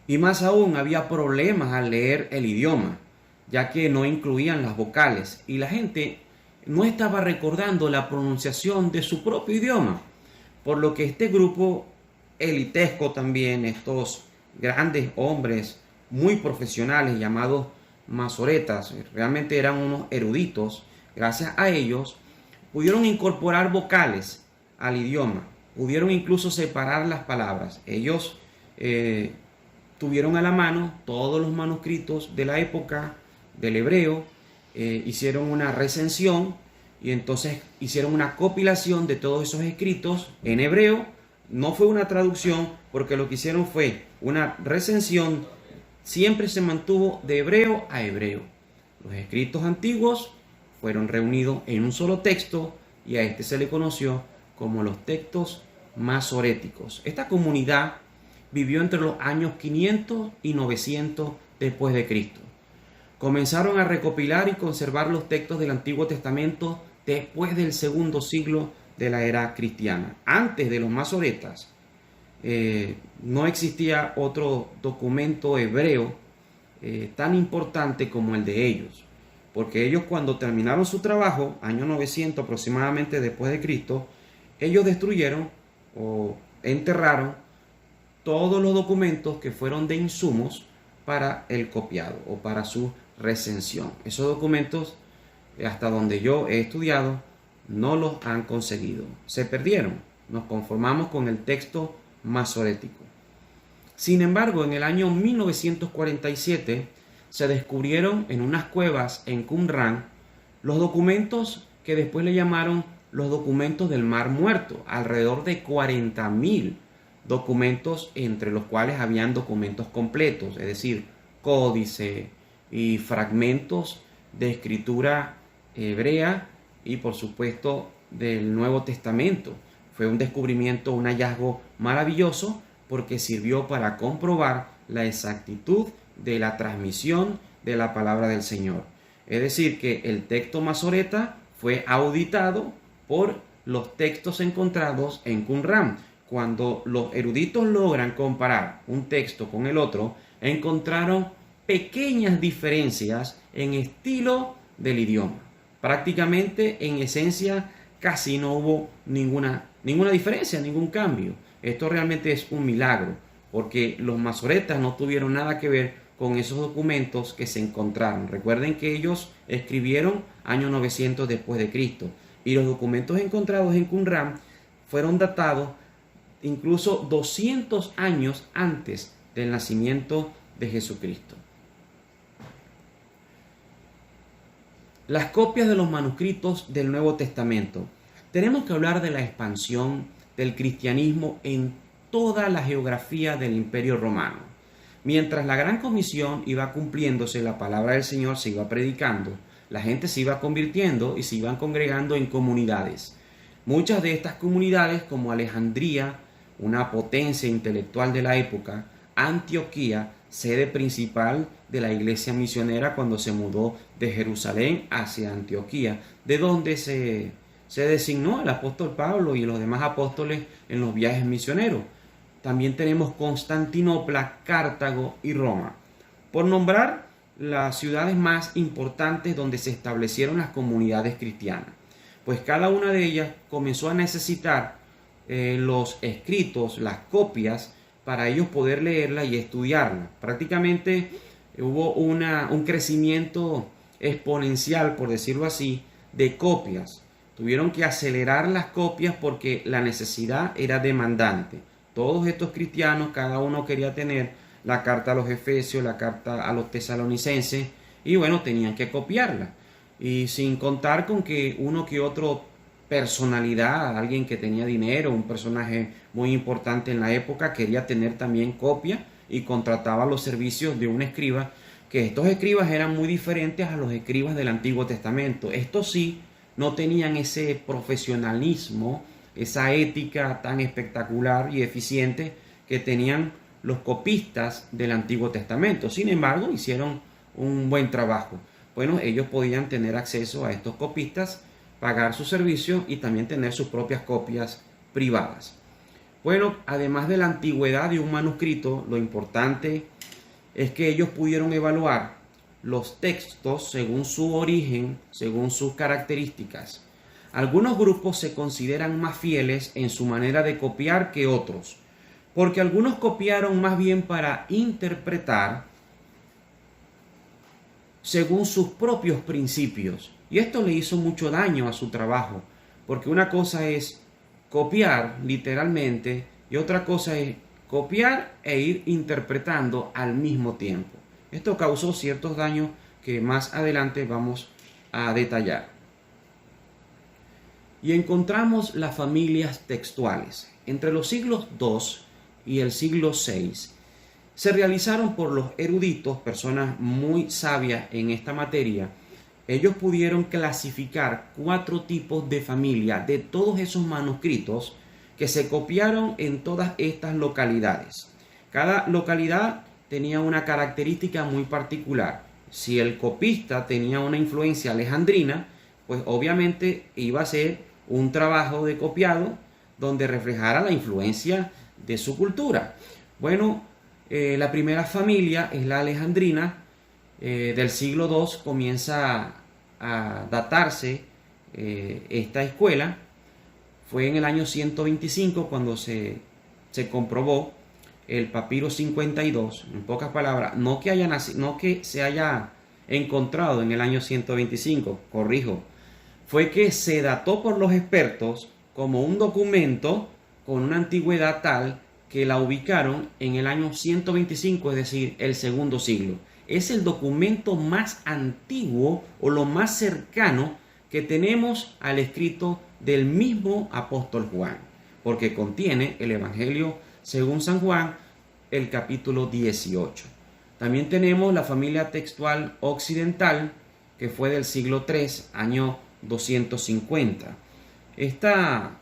Speaker 2: Y más aún, había problemas al leer el idioma, ya que no incluían las vocales y la gente no estaba recordando la pronunciación de su propio idioma. Por lo que este grupo elitesco también, estos grandes hombres muy profesionales llamados masoretas, realmente eran unos eruditos. Gracias a ellos pudieron incorporar vocales al idioma, pudieron incluso separar las palabras. Ellos tuvieron a la mano todos los manuscritos de la época del hebreo, hicieron una recensión y entonces hicieron una compilación de todos esos escritos en hebreo. No fue una traducción, porque lo que hicieron fue una recensión, siempre se mantuvo de hebreo a hebreo. Los escritos antiguos fueron reunidos en un solo texto y a este se le conoció como los textos masoréticos. Esta comunidad vivió entre los años 500 y 900 después de Cristo. Comenzaron a recopilar y conservar los textos del Antiguo Testamento después del segundo siglo de la era cristiana. Antes de los masoretas no existía otro documento hebreo tan importante como el de ellos, porque ellos, cuando terminaron su trabajo, año 900 aproximadamente después de Cristo, ellos destruyeron o enterraron todos los documentos que fueron de insumos para el copiado o para su recensión. Esos documentos, hasta donde yo he estudiado, no los han conseguido. Se perdieron. Nos conformamos con el texto masorético. Sin embargo, en el año 1947 se descubrieron en unas cuevas en Qumran los documentos que después le llamaron los documentos del Mar Muerto, alrededor de 40.000 documentos, entre los cuales habían documentos completos, es decir, códice y fragmentos de escritura hebrea y por supuesto del Nuevo Testamento. Fue un descubrimiento, un hallazgo maravilloso, porque sirvió para comprobar la exactitud de la transmisión de la palabra del Señor. Es decir, que el texto masoreta fue auditado por los textos encontrados en Qumran. Cuando los eruditos logran comparar un texto con el otro, encontraron pequeñas diferencias en estilo del idioma. Prácticamente, en esencia, casi no hubo ninguna diferencia, ningún cambio. Esto realmente es un milagro, porque los masoretas no tuvieron nada que ver con esos documentos que se encontraron. Recuerden que ellos escribieron año 900 después de Cristo, y los documentos encontrados en Qumran fueron datados incluso 200 años antes del nacimiento de Jesucristo. Las copias de los manuscritos del Nuevo Testamento. Tenemos que hablar de la expansión del cristianismo en toda la geografía del Imperio Romano. Mientras la Gran Comisión iba cumpliéndose, la palabra del Señor se iba predicando, la gente se iba convirtiendo y se iban congregando en comunidades. Muchas de estas comunidades, como Alejandría, una potencia intelectual de la época, Antioquía, sede principal de la iglesia misionera cuando se mudó de Jerusalén hacia Antioquía, de donde se designó al apóstol Pablo y los demás apóstoles en los viajes misioneros. También tenemos Constantinopla, Cartago y Roma, por nombrar las ciudades más importantes donde se establecieron las comunidades cristianas. Pues cada una de ellas comenzó a necesitar los escritos, las copias, para ellos poder leerla y estudiarla. Prácticamente hubo un crecimiento exponencial, por decirlo así, de copias. Tuvieron que acelerar las copias porque la necesidad era demandante. Todos estos cristianos, cada uno quería tener la carta a los Efesios, la carta a los Tesalonicenses, y bueno, tenían que copiarla. Y sin contar con que uno que otro personalidad, alguien que tenía dinero, un personaje muy importante en la época, quería tener también copia y contrataba los servicios de un escriba, que estos escribas eran muy diferentes a los escribas del Antiguo Testamento. Estos sí no tenían ese profesionalismo, esa ética tan espectacular y eficiente que tenían los copistas del Antiguo Testamento. Sin embargo, hicieron un buen trabajo. Bueno, ellos podían tener acceso a estos copistas, pagar su servicio y también tener sus propias copias privadas. Bueno, además de la antigüedad de un manuscrito, lo importante es que ellos pudieron evaluar los textos según su origen, según sus características. Algunos grupos se consideran más fieles en su manera de copiar que otros, porque algunos copiaron más bien para interpretar según sus propios principios. Y esto le hizo mucho daño a su trabajo, porque una cosa es copiar literalmente y otra cosa es copiar e ir interpretando al mismo tiempo. Esto causó ciertos daños que más adelante vamos a detallar. y encontramos las familias textuales. Entre los siglos II y el siglo VI se realizaron por los eruditos, personas muy sabias en esta materia. Ellos pudieron clasificar 4 tipos de familia de todos esos manuscritos que se copiaron en todas estas localidades. Cada localidad tenía una característica muy particular. Si el copista tenía una influencia alejandrina, pues obviamente iba a ser un trabajo de copiado donde reflejara la influencia de su cultura. Bueno, la primera familia es la alejandrina. Del siglo II comienza a datarse esta escuela. Fue en el año 125 cuando se comprobó el papiro 52. En pocas palabras, no que se haya encontrado en el año 125, corrijo, fue que se dató por los expertos como un documento con una antigüedad tal que la ubicaron en el año 125, es decir, el segundo siglo. Es el documento más antiguo o lo más cercano que tenemos al escrito del mismo apóstol Juan, porque contiene el Evangelio según San Juan, el capítulo 18. También tenemos la familia textual occidental, que fue del siglo III, año 250. Esta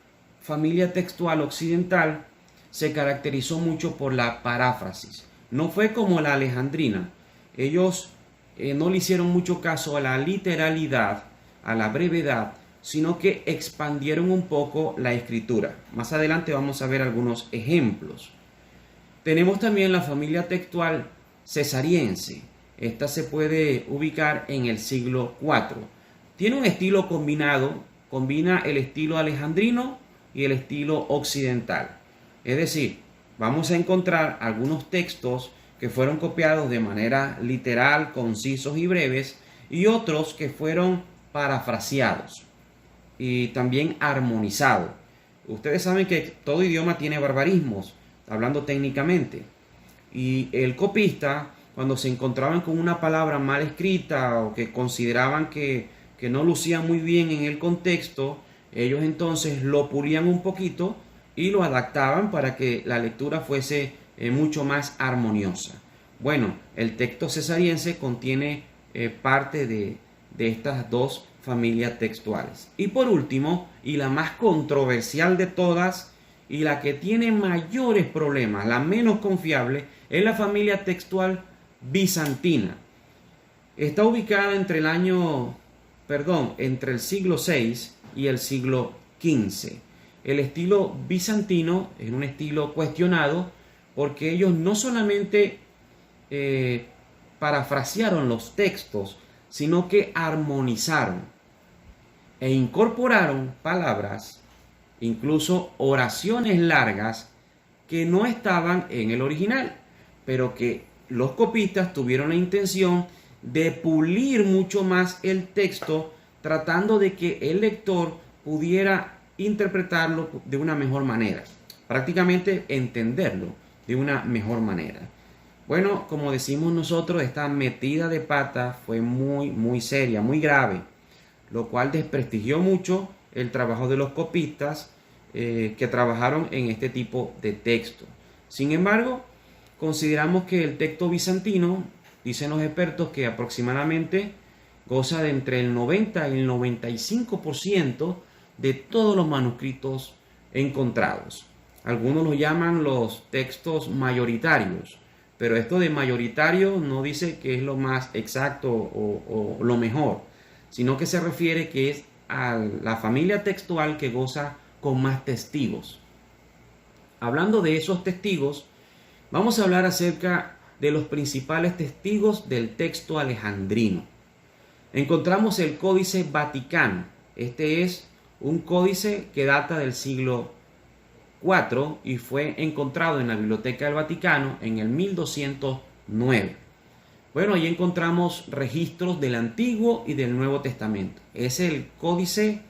Speaker 2: familia textual occidental se caracterizó mucho por la paráfrasis. No fue como la alejandrina. Ellos no le hicieron mucho caso a la literalidad, a la brevedad, sino que expandieron un poco la escritura. Más adelante vamos a ver algunos ejemplos. Tenemos también la familia textual cesariense. Esta se puede ubicar en el siglo IV. Tiene un estilo combinado, combina el estilo alejandrino y el estilo occidental. Es decir, vamos a encontrar algunos textos que fueron copiados de manera literal, concisos y breves, y otros que fueron parafraseados y también armonizados. Ustedes saben que todo idioma tiene barbarismos, hablando técnicamente, y el copista, cuando se encontraban con una palabra mal escrita o que consideraban que no lucía muy bien en el contexto, ellos entonces lo pulían un poquito y lo adaptaban para que la lectura fuese mucho más armoniosa. Bueno, el texto cesariense contiene parte de estas dos familias textuales. Y por último, y la más controversial de todas, y la que tiene mayores problemas, la menos confiable, es la familia textual bizantina. Está ubicada entre el siglo VI y el siglo XV. El estilo bizantino es un estilo cuestionado porque ellos no solamente parafrasearon los textos, sino que armonizaron e incorporaron palabras, incluso oraciones largas que no estaban en el original, pero que los copistas tuvieron la intención de pulir mucho más el texto, tratando de que el lector pudiera interpretarlo de una mejor manera, prácticamente entenderlo de una mejor manera. Bueno, como decimos nosotros, esta metida de pata fue muy seria, muy grave, lo cual desprestigió mucho el trabajo de los copistas que trabajaron en este tipo de texto. Sin embargo, consideramos que el texto bizantino, dicen los expertos, que aproximadamente goza de entre el 90 y el 95% de todos los manuscritos encontrados. Algunos lo llaman los textos mayoritarios, pero esto de mayoritario no dice que es lo más exacto o lo mejor, sino que se refiere que es a la familia textual que goza con más testigos. Hablando de esos testigos, vamos a hablar acerca de los principales testigos del texto alejandrino. Encontramos el Códice Vaticano. Este es un códice que data del siglo IV y fue encontrado en la Biblioteca del Vaticano en el 1209. Bueno, ahí encontramos registros del Antiguo y del Nuevo Testamento. Es el códice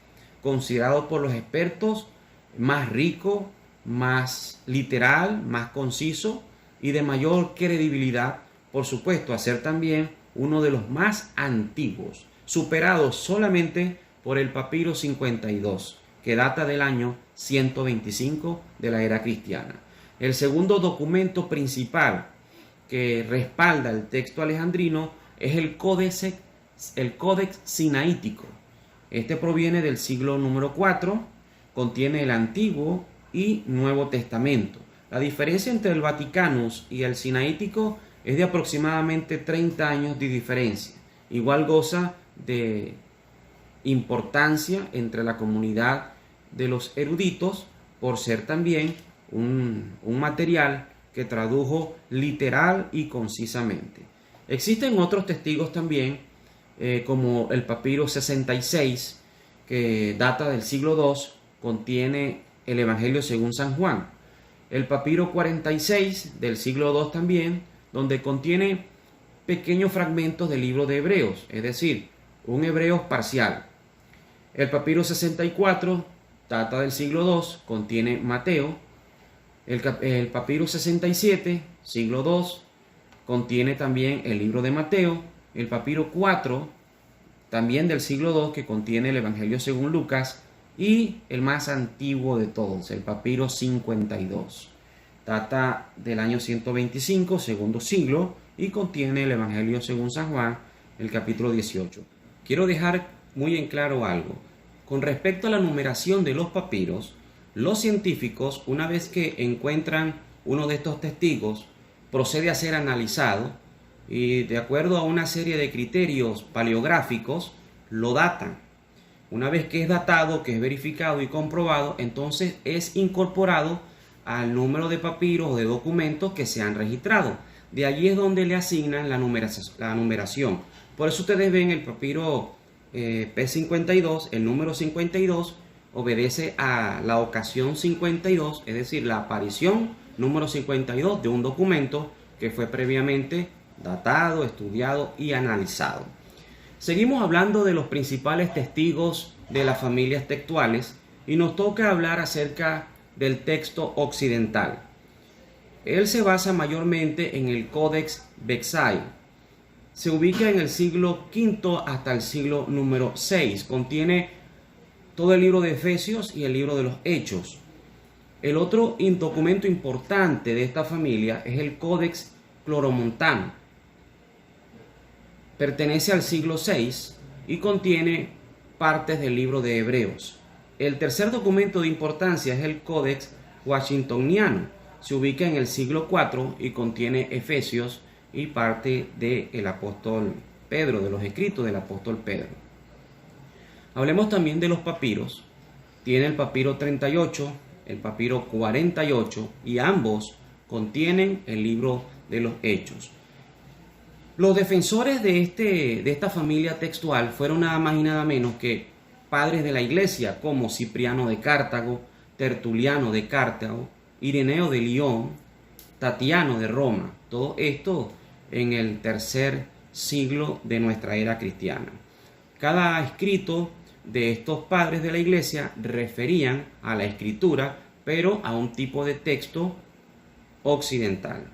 Speaker 2: considerado por los expertos más rico, más literal, más conciso y de mayor credibilidad, por supuesto, a ser también uno de los más antiguos, superado solamente por el papiro 52, que data del año 125 de la era cristiana. El segundo documento principal que respalda el texto alejandrino es el Códex Sinaítico. Este proviene del siglo número 4, contiene el Antiguo y Nuevo Testamento. La diferencia entre el Vaticanus y el Sinaítico es de aproximadamente 30 años de diferencia. Igual goza de importancia entre la comunidad de los eruditos por ser también un material que tradujo literal y concisamente. Existen otros testigos también, como el papiro 66, que data del siglo II, contiene el Evangelio según San Juan. El papiro 46 del siglo II también, donde contiene pequeños fragmentos del libro de Hebreos, es decir, un Hebreos parcial. El papiro 64 data del siglo II, contiene Mateo. El papiro 67, siglo II, contiene también el libro de Mateo. El papiro 4, también del siglo II, que contiene el Evangelio según Lucas. Y el más antiguo de todos, el papiro 52. Data del año 125, segundo siglo, y contiene el Evangelio según San Juan, el capítulo 18. Quiero dejar muy en claro algo. Con respecto a la numeración de los papiros, los científicos, una vez que encuentran uno de estos testigos, procede a ser analizado y, de acuerdo a una serie de criterios paleográficos, lo datan. Una vez que es datado, que es verificado y comprobado, entonces es incorporado al número de papiros o de documentos que se han registrado. De allí es donde le asignan la numeración. Por eso ustedes ven el papiro P52, el número 52, obedece a la ocasión 52, es decir, la aparición número 52 de un documento que fue previamente datado, estudiado y analizado. Seguimos hablando de los principales testigos de las familias textuales y nos toca hablar acerca del texto occidental. Él se basa mayormente en el Codex Becsai. Se ubica en el siglo V hasta el siglo número 6. Contiene todo el libro de Efesios y el libro de los Hechos. El otro documento importante de esta familia es el Codex Cloromontano. Pertenece al siglo VI y contiene partes del libro de Hebreos. El tercer documento de importancia es el Codex Washingtoniano. Se ubica en el siglo IV y contiene Efesios y parte del apóstol Pedro, de los escritos del apóstol Pedro. Hablemos también de los papiros. Tiene el papiro 38, el papiro 48 y ambos contienen el libro de los Hechos. Los defensores de esta familia textual fueron nada más y nada menos que padres de la iglesia como Cipriano de Cartago, Tertuliano de Cartago, Ireneo de Lyon, Tatiano de Roma. Todo esto en el tercer siglo de nuestra era cristiana. Cada escrito de estos padres de la iglesia referían a la escritura, pero a un tipo de texto occidental.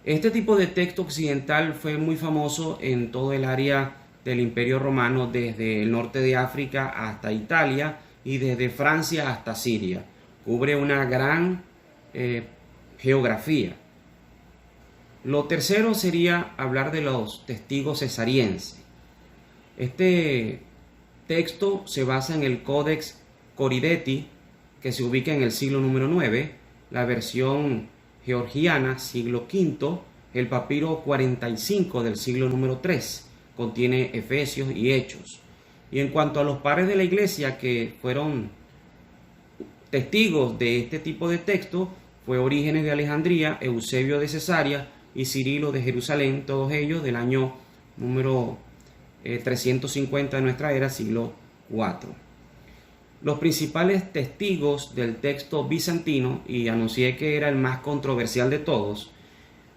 Speaker 2: Este tipo de texto occidental fue muy famoso en todo el área del Imperio Romano, desde el norte de África hasta Italia y desde Francia hasta Siria. Cubre una gran geografía. Lo tercero sería hablar de los testigos cesarienses. Este texto se basa en el Codex Coridetti, que se ubica en el siglo número 9, la versión georgiana, siglo V, el papiro 45 del siglo número 3, contiene Efesios y Hechos. Y en cuanto a los padres de la iglesia que fueron testigos de este tipo de texto, fue Orígenes de Alejandría, Eusebio de Cesarea y Cirilo de Jerusalén, todos ellos del año número 350 de nuestra era, siglo IV. Los principales testigos del texto bizantino, y anuncié que era el más controversial de todos,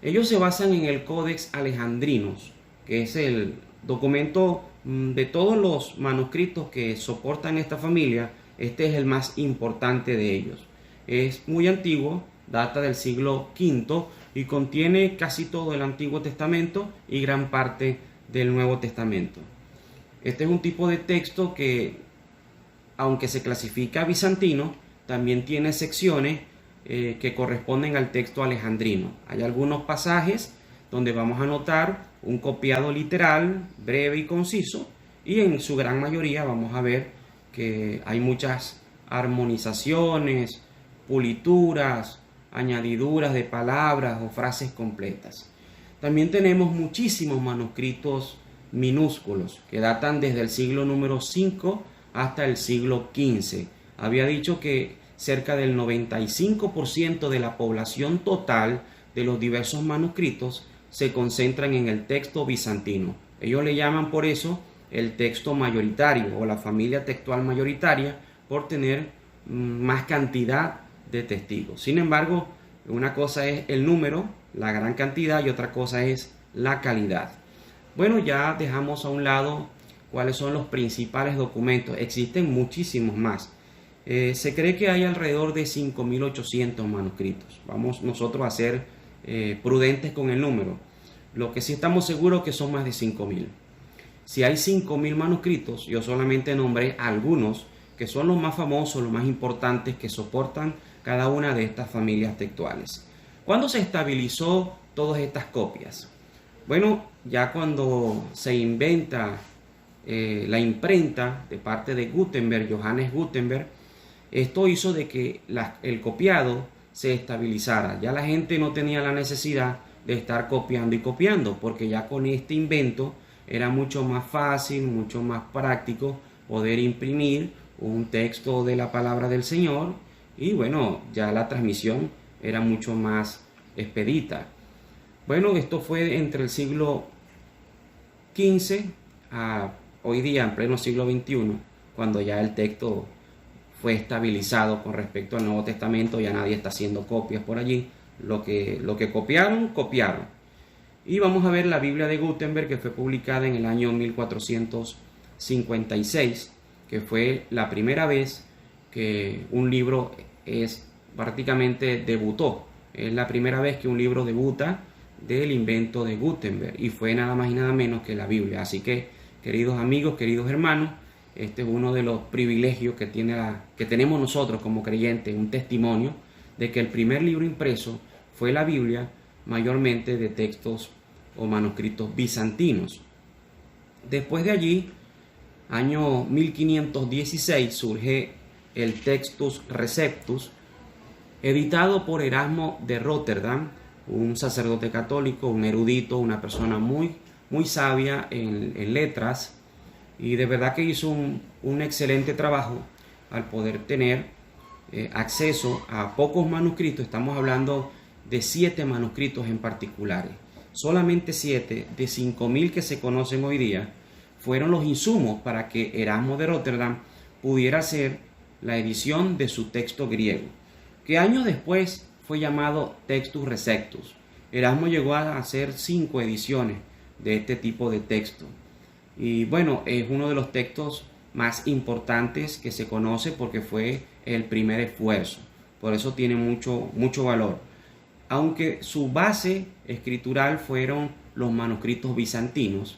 Speaker 2: ellos se basan en el Codex Alejandrinus, que es el documento de todos los manuscritos que soportan esta familia. Este es el más importante de ellos. Es muy antiguo, data del siglo V y contiene casi todo el Antiguo Testamento y gran parte del Nuevo Testamento. Este es un tipo de texto que aunque se clasifica bizantino, también tiene secciones que corresponden al texto alejandrino. Hay algunos pasajes donde vamos a notar un copiado literal, breve y conciso, y en su gran mayoría vamos a ver que hay muchas armonizaciones, pulituras, añadiduras de palabras o frases completas. También tenemos muchísimos manuscritos minúsculos que datan desde el siglo número 5 hasta el siglo XV. Había dicho que cerca del 95% de la población total de los diversos manuscritos se concentran en el texto bizantino. Ellos le llaman por eso el texto mayoritario o la familia textual mayoritaria, por tener más cantidad de testigos. Sin embargo, una cosa es el número, la gran cantidad, y otra cosa es la calidad. Bueno, ya dejamos a un lado cuáles son los principales documentos. Existen muchísimos más. Se cree que hay alrededor de 5.800 manuscritos. Vamos nosotros a ser prudentes con el número. Lo que sí estamos seguros que son más de 5.000. Si hay 5.000 manuscritos, yo solamente nombré algunos que son los más famosos, los más importantes, que soportan cada una de estas familias textuales. ¿Cuándo se estabilizó todas estas copias? Bueno, ya cuando se inventa la imprenta de parte de Gutenberg, Johannes Gutenberg, esto hizo de que el copiado se estabilizara. Ya la gente no tenía la necesidad de estar copiando y copiando, porque ya con este invento era mucho más fácil, mucho más práctico poder imprimir un texto de la palabra del Señor, y bueno, ya la transmisión era mucho más expedita. Bueno, esto fue entre el siglo XV a hoy día, en pleno siglo XXI, cuando ya el texto fue estabilizado con respecto al Nuevo Testamento. Ya nadie está haciendo copias por allí. Lo que copiaron. Y vamos a ver la Biblia de Gutenberg, que fue publicada en el año 1456, que fue la primera vez que un libro prácticamente debutó. Es la primera vez que un libro debuta del invento de Gutenberg, y fue nada más y nada menos que la Biblia. Así que, queridos amigos, queridos hermanos, este es uno de los privilegios que tenemos nosotros como creyentes, un testimonio de que el primer libro impreso fue la Biblia, mayormente de textos o manuscritos bizantinos. Después de allí, año 1516, surge el Textus Receptus, editado por Erasmo de Rotterdam, un sacerdote católico, un erudito, una persona muy sabia en letras, y de verdad que hizo un excelente trabajo al poder tener acceso a pocos manuscritos. Estamos hablando de 7 manuscritos en particulares. Solamente 7 de 5.000 que se conocen hoy día fueron los insumos para que Erasmo de Rotterdam pudiera hacer la edición de su texto griego, que años después fue llamado Textus Receptus. Erasmo llegó a hacer 5 ediciones de este tipo de texto. Y bueno, es uno de los textos más importantes que se conoce, porque fue el primer esfuerzo. Por eso tiene mucho valor. Aunque su base escritural fueron los manuscritos bizantinos,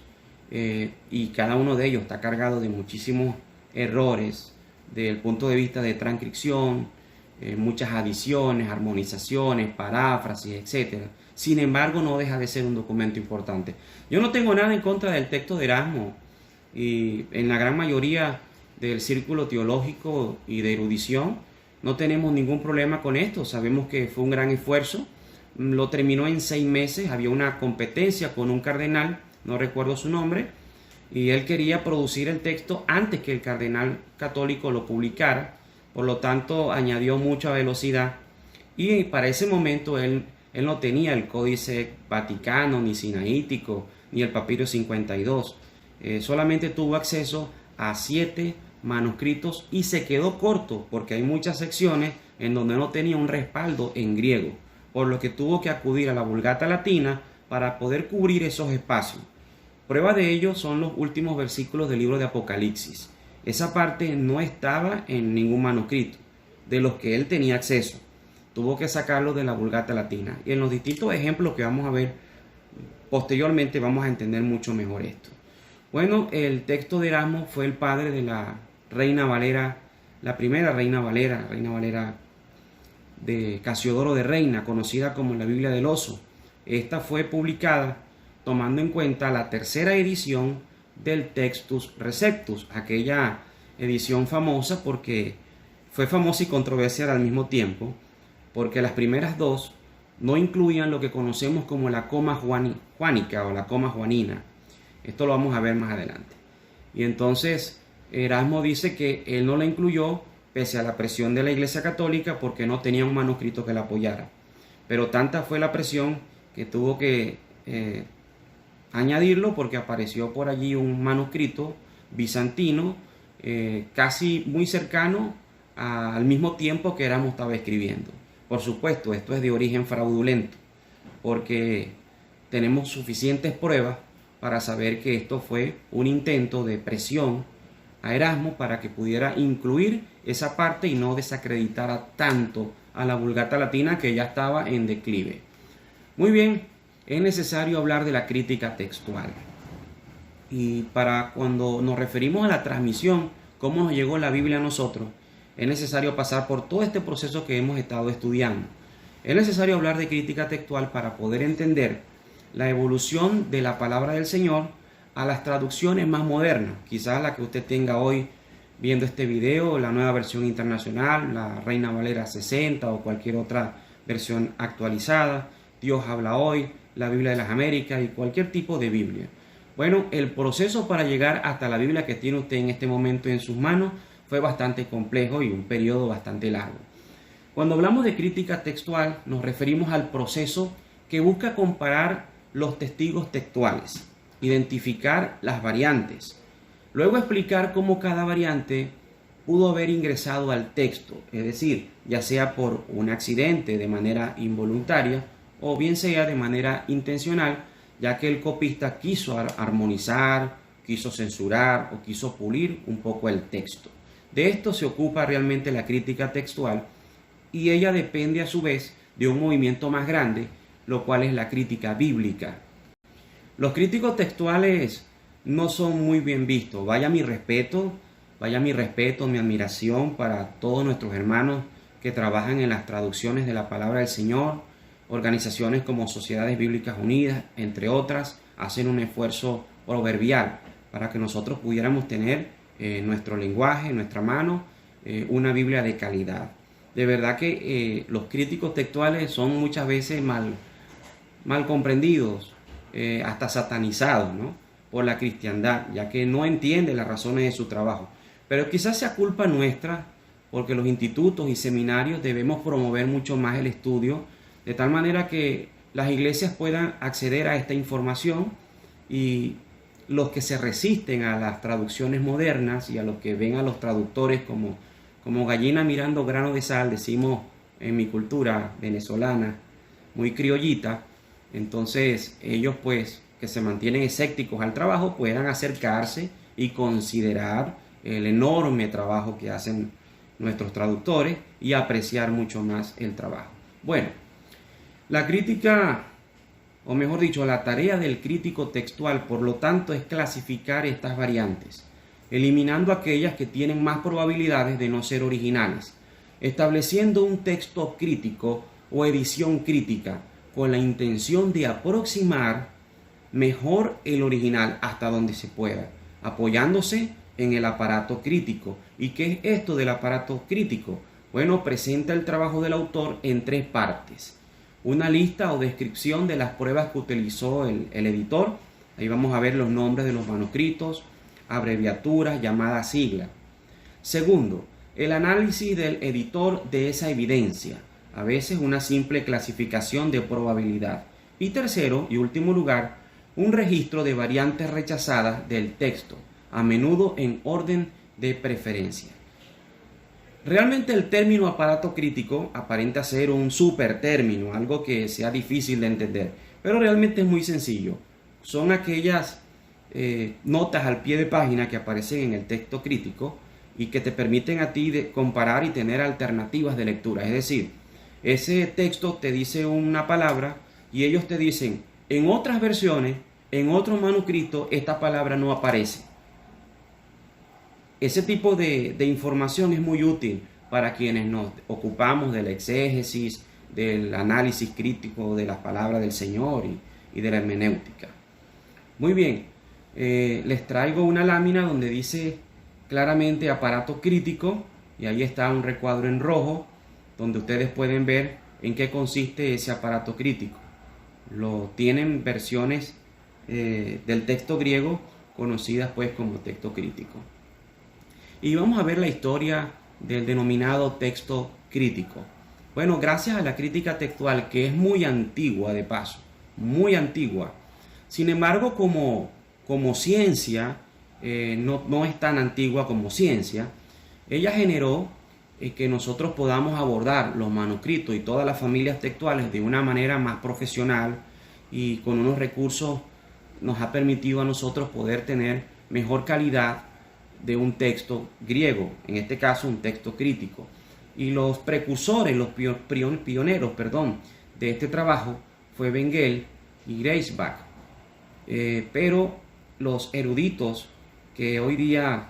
Speaker 2: y cada uno de ellos está cargado de muchísimos errores desde el punto de vista de transcripción, muchas adiciones, armonizaciones, paráfrasis, etc. Sin embargo, no deja de ser un documento importante. Yo no tengo nada en contra del texto de Erasmo, y en la gran mayoría del círculo teológico y de erudición no tenemos ningún problema con esto. Sabemos que fue un gran esfuerzo, lo terminó en 6 meses. Había una competencia con un cardenal, no recuerdo su nombre, y él quería producir el texto antes que el cardenal católico lo publicara. Por lo tanto, añadió mucha velocidad, y para ese momento él no tenía el Códice Vaticano, ni Sinaítico, ni el Papiro 52. Solamente tuvo acceso a 7 manuscritos, y se quedó corto porque hay muchas secciones en donde no tenía un respaldo en griego, por lo que tuvo que acudir a la Vulgata Latina para poder cubrir esos espacios. Prueba de ello son los últimos versículos del libro de Apocalipsis. Esa parte no estaba en ningún manuscrito de los que él tenía acceso. Tuvo que sacarlo de la Vulgata Latina. Y en los distintos ejemplos que vamos a ver posteriormente vamos a entender mucho mejor esto. Bueno, el texto de Erasmo fue el padre de la Reina Valera La primera, Reina Valera de Casiodoro de Reina, conocida como la Biblia del Oso. Esta fue publicada tomando en cuenta la tercera edición del Textus Receptus, aquella edición famosa porque fue famosa y controversial al mismo tiempo, porque las primeras dos no incluían lo que conocemos como la coma juánica o la coma juanina. Esto lo vamos a ver más adelante. Y entonces Erasmo dice que él no la incluyó pese a la presión de la Iglesia Católica porque no tenía un manuscrito que la apoyara. Pero tanta fue la presión que tuvo que añadirlo porque apareció por allí un manuscrito bizantino casi muy cercano al mismo tiempo que Erasmo estaba escribiendo. Por supuesto, esto es de origen fraudulento porque tenemos suficientes pruebas para saber que esto fue un intento de presión a Erasmo para que pudiera incluir esa parte y no desacreditara tanto a la Vulgata Latina que ya estaba en declive. Muy bien, es necesario hablar de la crítica textual. Y para cuando nos referimos a la transmisión, cómo nos llegó la Biblia a nosotros, es necesario pasar por todo este proceso que hemos estado estudiando. Es necesario hablar de crítica textual para poder entender la evolución de la palabra del Señor a las traducciones más modernas, quizás la que usted tenga hoy viendo este video, la nueva versión internacional, la Reina Valera 60 o cualquier otra versión actualizada, Dios habla hoy, la Biblia de las Américas y cualquier tipo de Biblia. Bueno, el proceso para llegar hasta la Biblia que tiene usted en este momento en sus manos fue bastante complejo y un periodo bastante largo. Cuando hablamos de crítica textual, nos referimos al proceso que busca comparar los testigos textuales, identificar las variantes, luego explicar cómo cada variante pudo haber ingresado al texto, es decir, ya sea por un accidente de manera involuntaria o bien sea de manera intencional, ya que el copista quiso armonizar, quiso censurar o quiso pulir un poco el texto. De esto se ocupa realmente la crítica textual y ella depende a su vez de un movimiento más grande, lo cual es la crítica bíblica. Los críticos textuales no son muy bien vistos. Vaya mi respeto, mi admiración para todos nuestros hermanos que trabajan en las traducciones de la palabra del Señor. Organizaciones como Sociedades Bíblicas Unidas, entre otras, hacen un esfuerzo proverbial para que nosotros pudiéramos tener nuestro lenguaje, en nuestra mano, una Biblia de calidad. De verdad que los críticos textuales son muchas veces mal comprendidos, hasta satanizados, ¿no?, por la cristiandad, ya que no entiende las razones de su trabajo. Pero quizás sea culpa nuestra, porque los institutos y seminarios debemos promover mucho más el estudio, de tal manera que las iglesias puedan acceder a esta información y los que se resisten a las traducciones modernas y a los que ven a los traductores como gallina mirando grano de sal, decimos en mi cultura venezolana, muy criollita, entonces ellos pues que se mantienen escépticos al trabajo puedan acercarse y considerar el enorme trabajo que hacen nuestros traductores y apreciar mucho más el trabajo. Bueno, la crítica, o mejor dicho, la tarea del crítico textual, por lo tanto, es clasificar estas variantes, eliminando aquellas que tienen más probabilidades de no ser originales, estableciendo un texto crítico o edición crítica con la intención de aproximar mejor el original hasta donde se pueda, apoyándose en el aparato crítico. ¿Y qué es esto del aparato crítico? Bueno, presenta el trabajo del autor en tres partes. Una lista o descripción de las pruebas que utilizó el editor. Ahí vamos a ver los nombres de los manuscritos, abreviaturas, llamadas siglas. Segundo, el análisis del editor de esa evidencia, a veces una simple clasificación de probabilidad. Y tercero y último lugar, un registro de variantes rechazadas del texto, a menudo en orden de preferencia. Realmente el término aparato crítico aparenta ser un super término, algo que sea difícil de entender, pero realmente es muy sencillo. Son aquellas notas al pie de página que aparecen en el texto crítico y que te permiten a ti de comparar y tener alternativas de lectura. Es decir, ese texto te dice una palabra y ellos te dicen, en otras versiones, en otros manuscritos, esta palabra no aparece. ese tipo de información es muy útil para quienes nos ocupamos de la exégesis, del análisis crítico de las palabras del Señor y de la hermenéutica. Muy bien, les traigo una lámina donde dice claramente aparato crítico, y ahí está un recuadro en rojo donde ustedes pueden ver en qué consiste ese aparato crítico. Lo tienen versiones del texto griego conocidas pues como texto crítico. Y vamos a ver la historia del denominado texto crítico. Bueno, gracias a la crítica textual, que es muy antigua de paso, muy antigua. Sin embargo, como ciencia, no es tan antigua como ciencia, ella generó que nosotros podamos abordar los manuscritos y todas las familias textuales de una manera más profesional, y con unos recursos nos ha permitido a nosotros poder tener mejor calidad de un texto griego, en este caso un texto crítico. Y los precursores, los pioneros, de este trabajo fue Bengel y Griesbach. Pero los eruditos que hoy día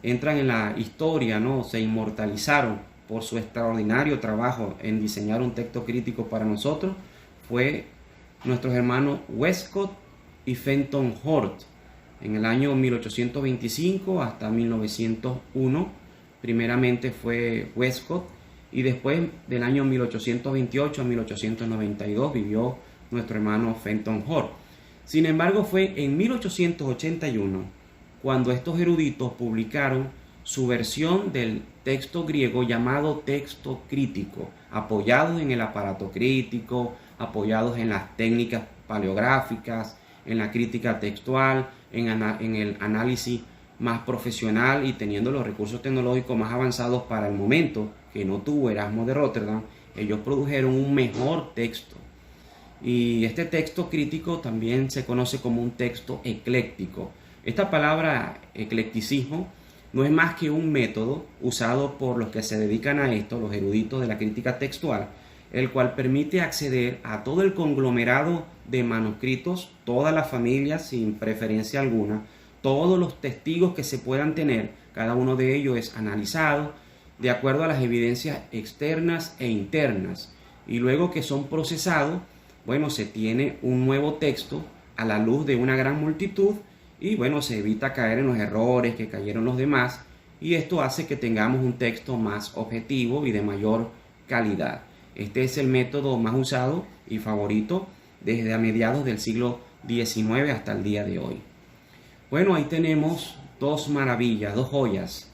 Speaker 2: entran en la historia, ¿no?, se inmortalizaron por su extraordinario trabajo en diseñar un texto crítico para nosotros, fue nuestros hermanos Westcott y Fenton Hort, en el año 1825 hasta 1901. Primeramente fue Westcott, y después del año 1828 a 1892 vivió nuestro hermano Fenton Hort. Sin embargo, fue en 1881 cuando estos eruditos publicaron su versión del texto griego llamado texto crítico, apoyados en el aparato crítico, apoyados en las técnicas paleográficas, en la crítica textual, en el análisis más profesional, y teniendo los recursos tecnológicos más avanzados para el momento que no tuvo Erasmo de Rotterdam. Ellos produjeron un mejor texto, y este texto crítico también se conoce como un texto ecléctico. Esta palabra eclecticismo no es más que un método usado por los que se dedican a esto, los eruditos de la crítica textual, el cual permite acceder a todo el conglomerado de manuscritos, todas las familias sin preferencia alguna, todos los testigos que se puedan tener. Cada uno de ellos es analizado de acuerdo a las evidencias externas e internas, y luego que son procesados, bueno, se tiene un nuevo texto a la luz de una gran multitud, y bueno, se evita caer en los errores que cayeron los demás, y esto hace que tengamos un texto más objetivo y de mayor calidad. Este es el método más usado y favorito desde a mediados del siglo XIX hasta el día de hoy. Bueno, ahí tenemos dos maravillas, dos joyas.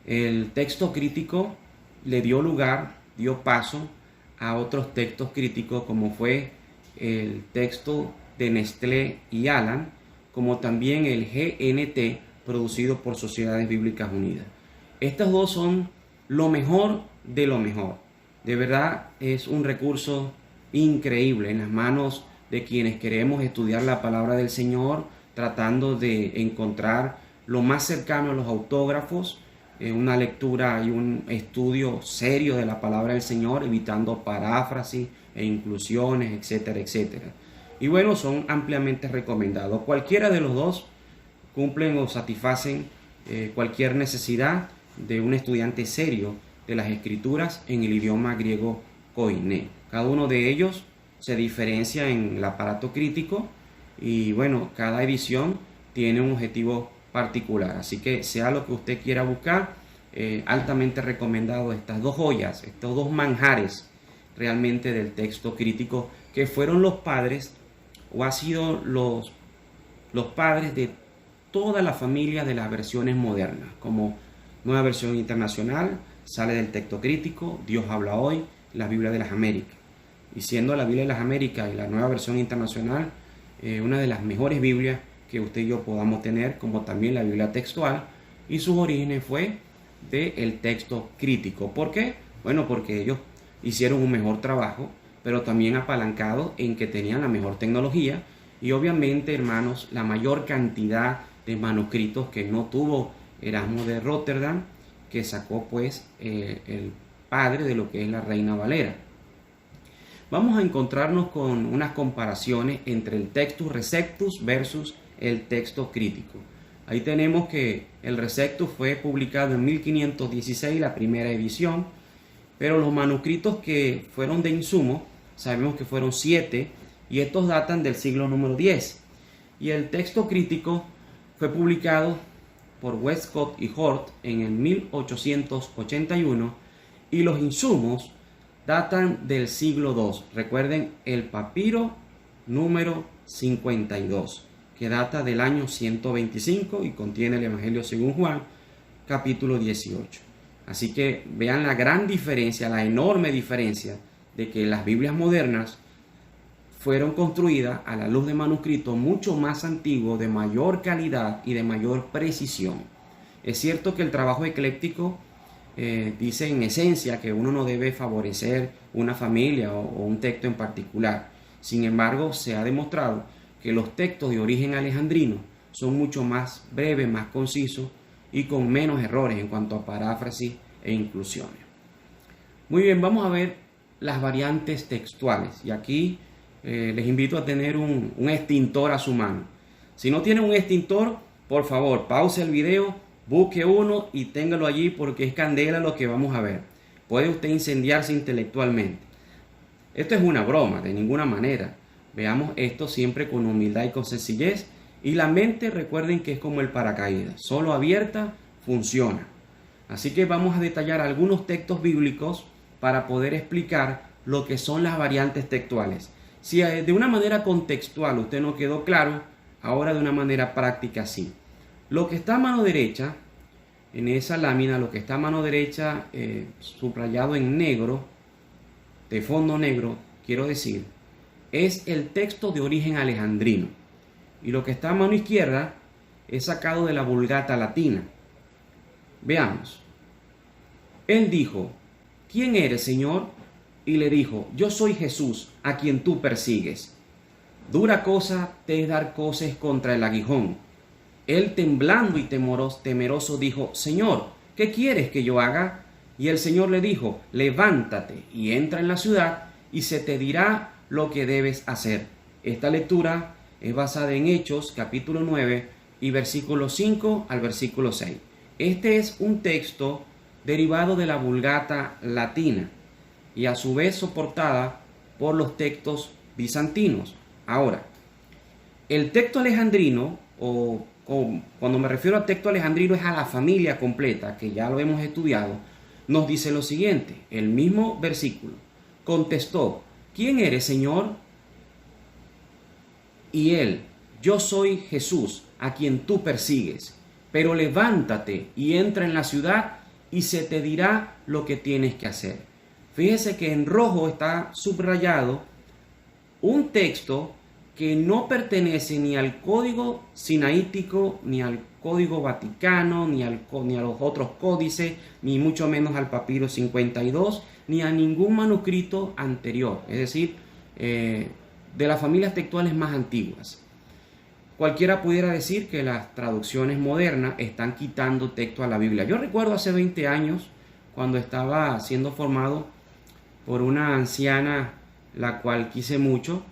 Speaker 2: El texto crítico le dio paso a otros textos críticos, como fue el texto de Nestlé y Allan, como también el GNT, producido por Sociedades Bíblicas Unidas. Estos dos son lo mejor de lo mejor. De verdad es un recurso increíble en las manos de quienes queremos estudiar la palabra del Señor, tratando de encontrar lo más cercano a los autógrafos, una lectura y un estudio serio de la palabra del Señor, evitando paráfrasis e inclusiones, etcétera, etcétera. Y bueno, son ampliamente recomendados. Cualquiera de los dos cumplen o satisfacen cualquier necesidad de un estudiante serio de las escrituras en el idioma griego koiné. Cada uno de ellos se diferencia en el aparato crítico, y bueno, cada edición tiene un objetivo particular. Así que sea lo que usted quiera buscar, altamente recomendado estas dos joyas, estos dos manjares realmente del texto crítico, que fueron los padres, o ha sido los padres de toda la familia de las versiones modernas, como Nueva Versión Internacional, sale del texto crítico, Dios habla hoy, la Biblia de las Américas. Y siendo la Biblia de las Américas y la Nueva Versión Internacional una de las mejores Biblias que usted y yo podamos tener, como también la Biblia textual, y sus orígenes fue del texto crítico. ¿Por qué? Bueno, porque ellos hicieron un mejor trabajo, pero también apalancado en que tenían la mejor tecnología, y obviamente, hermanos, la mayor cantidad de manuscritos que no tuvo Erasmo de Rotterdam, que sacó pues el padre de lo que es la Reina Valera. Vamos a encontrarnos con unas comparaciones entre el Textus Receptus versus el texto crítico. Ahí tenemos que el Receptus fue publicado en 1516, la primera edición, pero los manuscritos que fueron de insumo, sabemos que fueron 7, y estos datan del siglo número 10. Y el texto crítico fue publicado por Westcott y Hort en el 1881, y los insumos datan del siglo II. Recuerden el papiro número 52, que data del año 125 y contiene el Evangelio según Juan, capítulo 18. Así que vean la gran diferencia, la enorme diferencia de que las Biblias modernas fueron construidas a la luz de manuscritos mucho más antiguos, de mayor calidad y de mayor precisión. Es cierto que el trabajo ecléctico dice en esencia que uno no debe favorecer una familia o un texto en particular. Sin embargo, se ha demostrado que los textos de origen alejandrino son mucho más breves, más concisos y con menos errores en cuanto a paráfrasis e inclusiones. Muy bien, vamos a ver las variantes textuales. Y aquí les invito a tener un extintor a su mano. Si no tienen un extintor, por favor, pause el video, busque uno y téngalo allí porque es candela lo que vamos a ver. Puede usted incendiarse intelectualmente. Esto es una broma, de ninguna manera. Veamos esto siempre con humildad y con sencillez. Y la mente, recuerden que es como el paracaídas. Solo abierta, funciona. Así que vamos a detallar algunos textos bíblicos para poder explicar lo que son las variantes textuales. Si de una manera contextual usted no quedó claro, ahora de una manera práctica sí. Lo que está a mano derecha, en esa lámina, lo que está a mano derecha subrayado en negro, de fondo negro, quiero decir, es el texto de origen alejandrino. Y lo que está a mano izquierda es sacado de la Vulgata latina. Veamos. Él dijo, ¿quién eres, Señor? Y le dijo, yo soy Jesús, a quien tú persigues. Dura cosa te es dar coces contra el aguijón. Él temblando y temeroso dijo, Señor, ¿qué quieres que yo haga? Y el Señor le dijo, levántate y entra en la ciudad y se te dirá lo que debes hacer. Esta lectura es basada en Hechos, capítulo 9 y versículo 5 al versículo 6. Este es un texto derivado de la Vulgata latina y a su vez soportada por los textos bizantinos. Ahora, el texto alejandrino, cuando me refiero al texto alejandrino es a la familia completa, que ya lo hemos estudiado, nos dice lo siguiente, el mismo versículo. Contestó, ¿quién eres, Señor? Y él, yo soy Jesús, a quien tú persigues, pero levántate y entra en la ciudad y se te dirá lo que tienes que hacer. Fíjese que en rojo está subrayado un texto que no pertenece ni al código sinaítico, ni al código vaticano, ni a los otros códices, ni mucho menos al papiro 52, ni a ningún manuscrito anterior, es decir, de las familias textuales más antiguas. Cualquiera pudiera decir que las traducciones modernas están quitando texto a la Biblia. Yo recuerdo hace 20 años, cuando estaba siendo formado por una anciana, la cual quise mucho.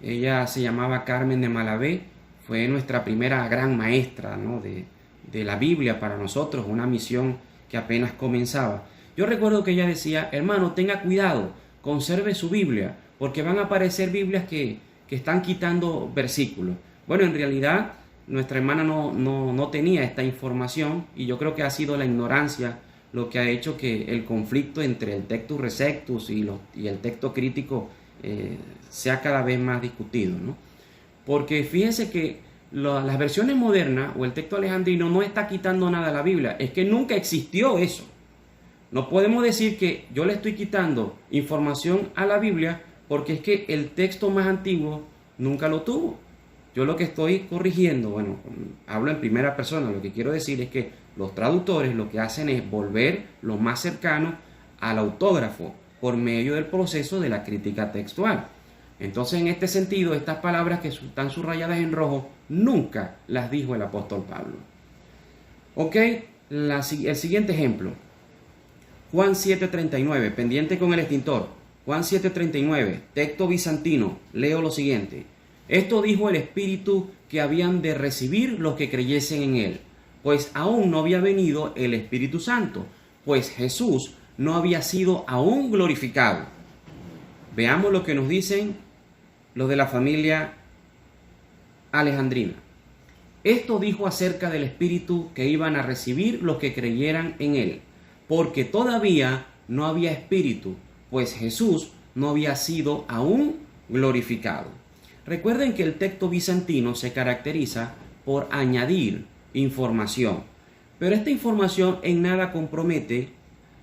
Speaker 2: Ella se llamaba Carmen de Malavé, fue nuestra primera gran maestra, ¿no? de la Biblia para nosotros, una misión que apenas comenzaba. Yo recuerdo que ella decía, hermano, tenga cuidado, conserve su Biblia, porque van a aparecer Biblias que están quitando versículos. Bueno, en realidad nuestra hermana no tenía esta información y yo creo que ha sido la ignorancia lo que ha hecho que el conflicto entre el Textus Receptus y el texto crítico sea cada vez más discutido, ¿no? Porque fíjense que las versiones modernas o el texto alejandrino no está quitando nada a la Biblia, es que nunca existió eso. No podemos decir que yo le estoy quitando información a la Biblia porque es que el texto más antiguo nunca lo tuvo. Yo lo que estoy corrigiendo, bueno, hablo en primera persona, lo que quiero decir es que los traductores lo que hacen es volver lo más cercano al autógrafo por medio del proceso de la crítica textual. Entonces, en este sentido, estas palabras que están subrayadas en rojo nunca las dijo el apóstol Pablo. Ok, el siguiente ejemplo. Juan 7:39, pendiente con el extintor. Juan 7:39, texto bizantino. Leo lo siguiente. Esto dijo el Espíritu que habían de recibir los que creyesen en él, pues aún no había venido el Espíritu Santo, pues Jesús no había sido aún glorificado. Veamos lo que nos dicen los de la familia alejandrina. Esto dijo acerca del Espíritu que iban a recibir los que creyeran en él, porque todavía no había Espíritu, pues Jesús no había sido aún glorificado. Recuerden que el texto bizantino se caracteriza por añadir información, pero esta información en nada compromete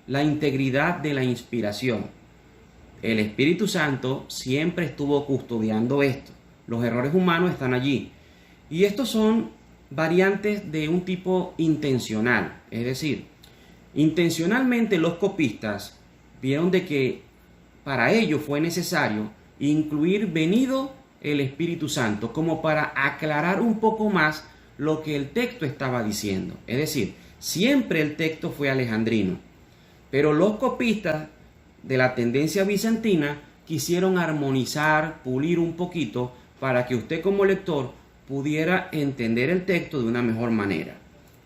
Speaker 2: la integridad de la inspiración. El Espíritu Santo siempre estuvo custodiando esto. Los errores humanos están allí. Y estos son variantes de un tipo intencional. Es decir, intencionalmente los copistas vieron de que para ello fue necesario incluir venido el Espíritu Santo como para aclarar un poco más lo que el texto estaba diciendo. Es decir, siempre el texto fue alejandrino, pero los copistas de la tendencia bizantina quisieron armonizar, pulir un poquito para que usted como lector pudiera entender el texto de una mejor manera.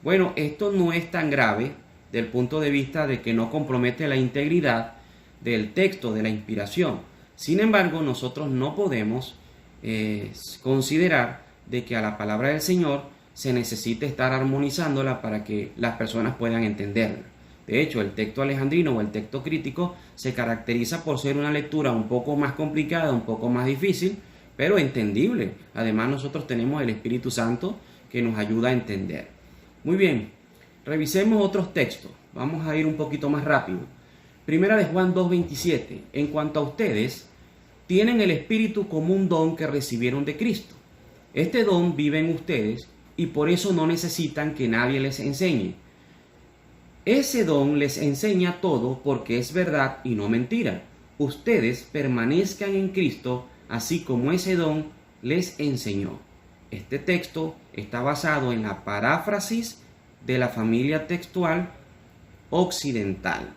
Speaker 2: Bueno, esto no es tan grave del punto de vista de que no compromete la integridad del texto, de la inspiración. Sin embargo, nosotros no podemos considerar de que a la palabra del Señor se necesite estar armonizándola para que las personas puedan entenderla. De hecho, el texto alejandrino o el texto crítico se caracteriza por ser una lectura un poco más complicada, un poco más difícil, pero entendible. Además, nosotros tenemos el Espíritu Santo que nos ayuda a entender. Muy bien, revisemos otros textos. Vamos a ir un poquito más rápido. Primera de Juan 2:27. En cuanto a ustedes, tienen el Espíritu como un don que recibieron de Cristo. Este don vive en ustedes y por eso no necesitan que nadie les enseñe. Ese don les enseña todo porque es verdad y no mentira. Ustedes permanezcan en Cristo, así como ese don les enseñó. Este texto está basado en la paráfrasis de la familia textual occidental.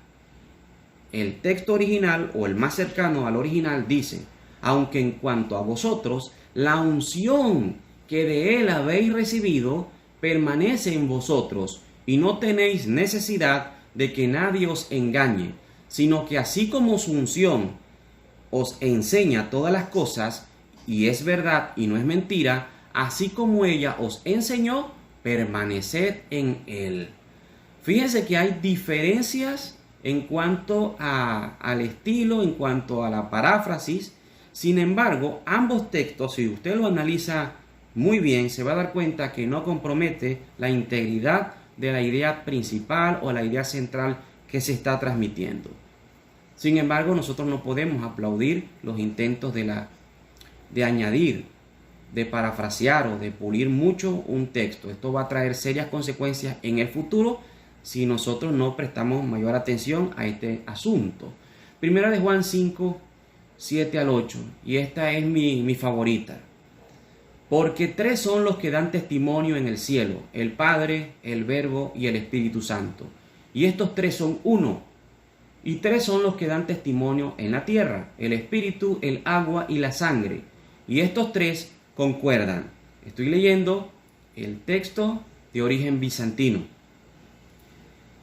Speaker 2: El texto original o el más cercano al original dice: aunque en cuanto a vosotros, la unción que de él habéis recibido permanece en vosotros, y no tenéis necesidad de que nadie os engañe, sino que así como su unción os enseña todas las cosas, y es verdad y no es mentira, así como ella os enseñó, permaneced en él. Fíjense que hay diferencias en cuanto al estilo, en cuanto a la paráfrasis. Sin embargo, ambos textos, si usted lo analiza muy bien, se va a dar cuenta que no compromete la integridad de la idea principal o la idea central que se está transmitiendo. Sin embargo, nosotros no podemos aplaudir los intentos de añadir, de parafrasear o de pulir mucho un texto. Esto va a traer serias consecuencias en el futuro si nosotros no prestamos mayor atención a este asunto. Primera de Juan 5, 7 al 8, y esta es mi favorita. Porque tres son los que dan testimonio en el cielo: el Padre, el Verbo y el Espíritu Santo. Y estos tres son uno. Y tres son los que dan testimonio en la tierra: el Espíritu, el agua y la sangre. Y estos tres concuerdan. Estoy leyendo el texto de origen bizantino.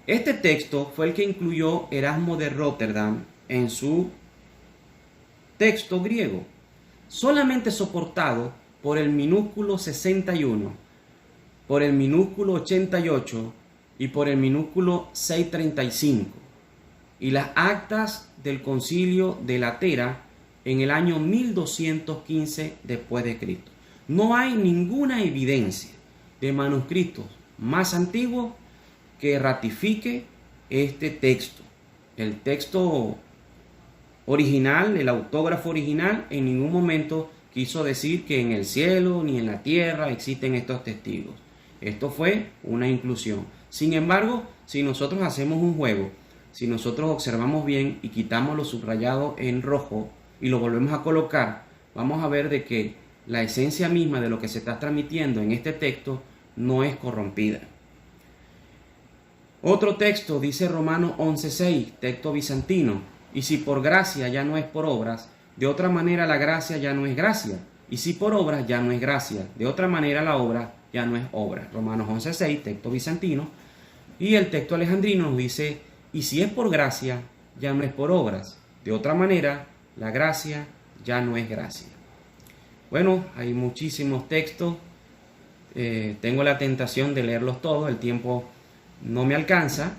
Speaker 2: Este texto fue el que incluyó Erasmo de Rotterdam en su texto griego, solamente soportado por el minúsculo 61, por el minúsculo 88 y por el minúsculo 635, y las actas del concilio de Latera en el año 1215 después de Cristo. No hay ninguna evidencia de manuscritos más antiguos que ratifique este texto. El texto original, el autógrafo original, en ningún momento quiso decir que en el cielo ni en la tierra existen estos testigos. Esto fue una inclusión. Sin embargo, si nosotros hacemos un juego, si nosotros observamos bien y quitamos lo subrayado en rojo y lo volvemos a colocar, vamos a ver de que la esencia misma de lo que se está transmitiendo en este texto no es corrompida. Otro texto dice Romanos 11:6, texto bizantino: y si por gracia ya no es por obras, de otra manera la gracia ya no es gracia. Y si por obras, ya no es gracia. De otra manera, la obra ya no es obra. Romanos 11:6, texto bizantino. Y el texto alejandrino nos dice, y si es por gracia, ya no es por obras. De otra manera, la gracia ya no es gracia. Bueno, hay muchísimos textos. Tengo la tentación de leerlos todos. El tiempo no me alcanza.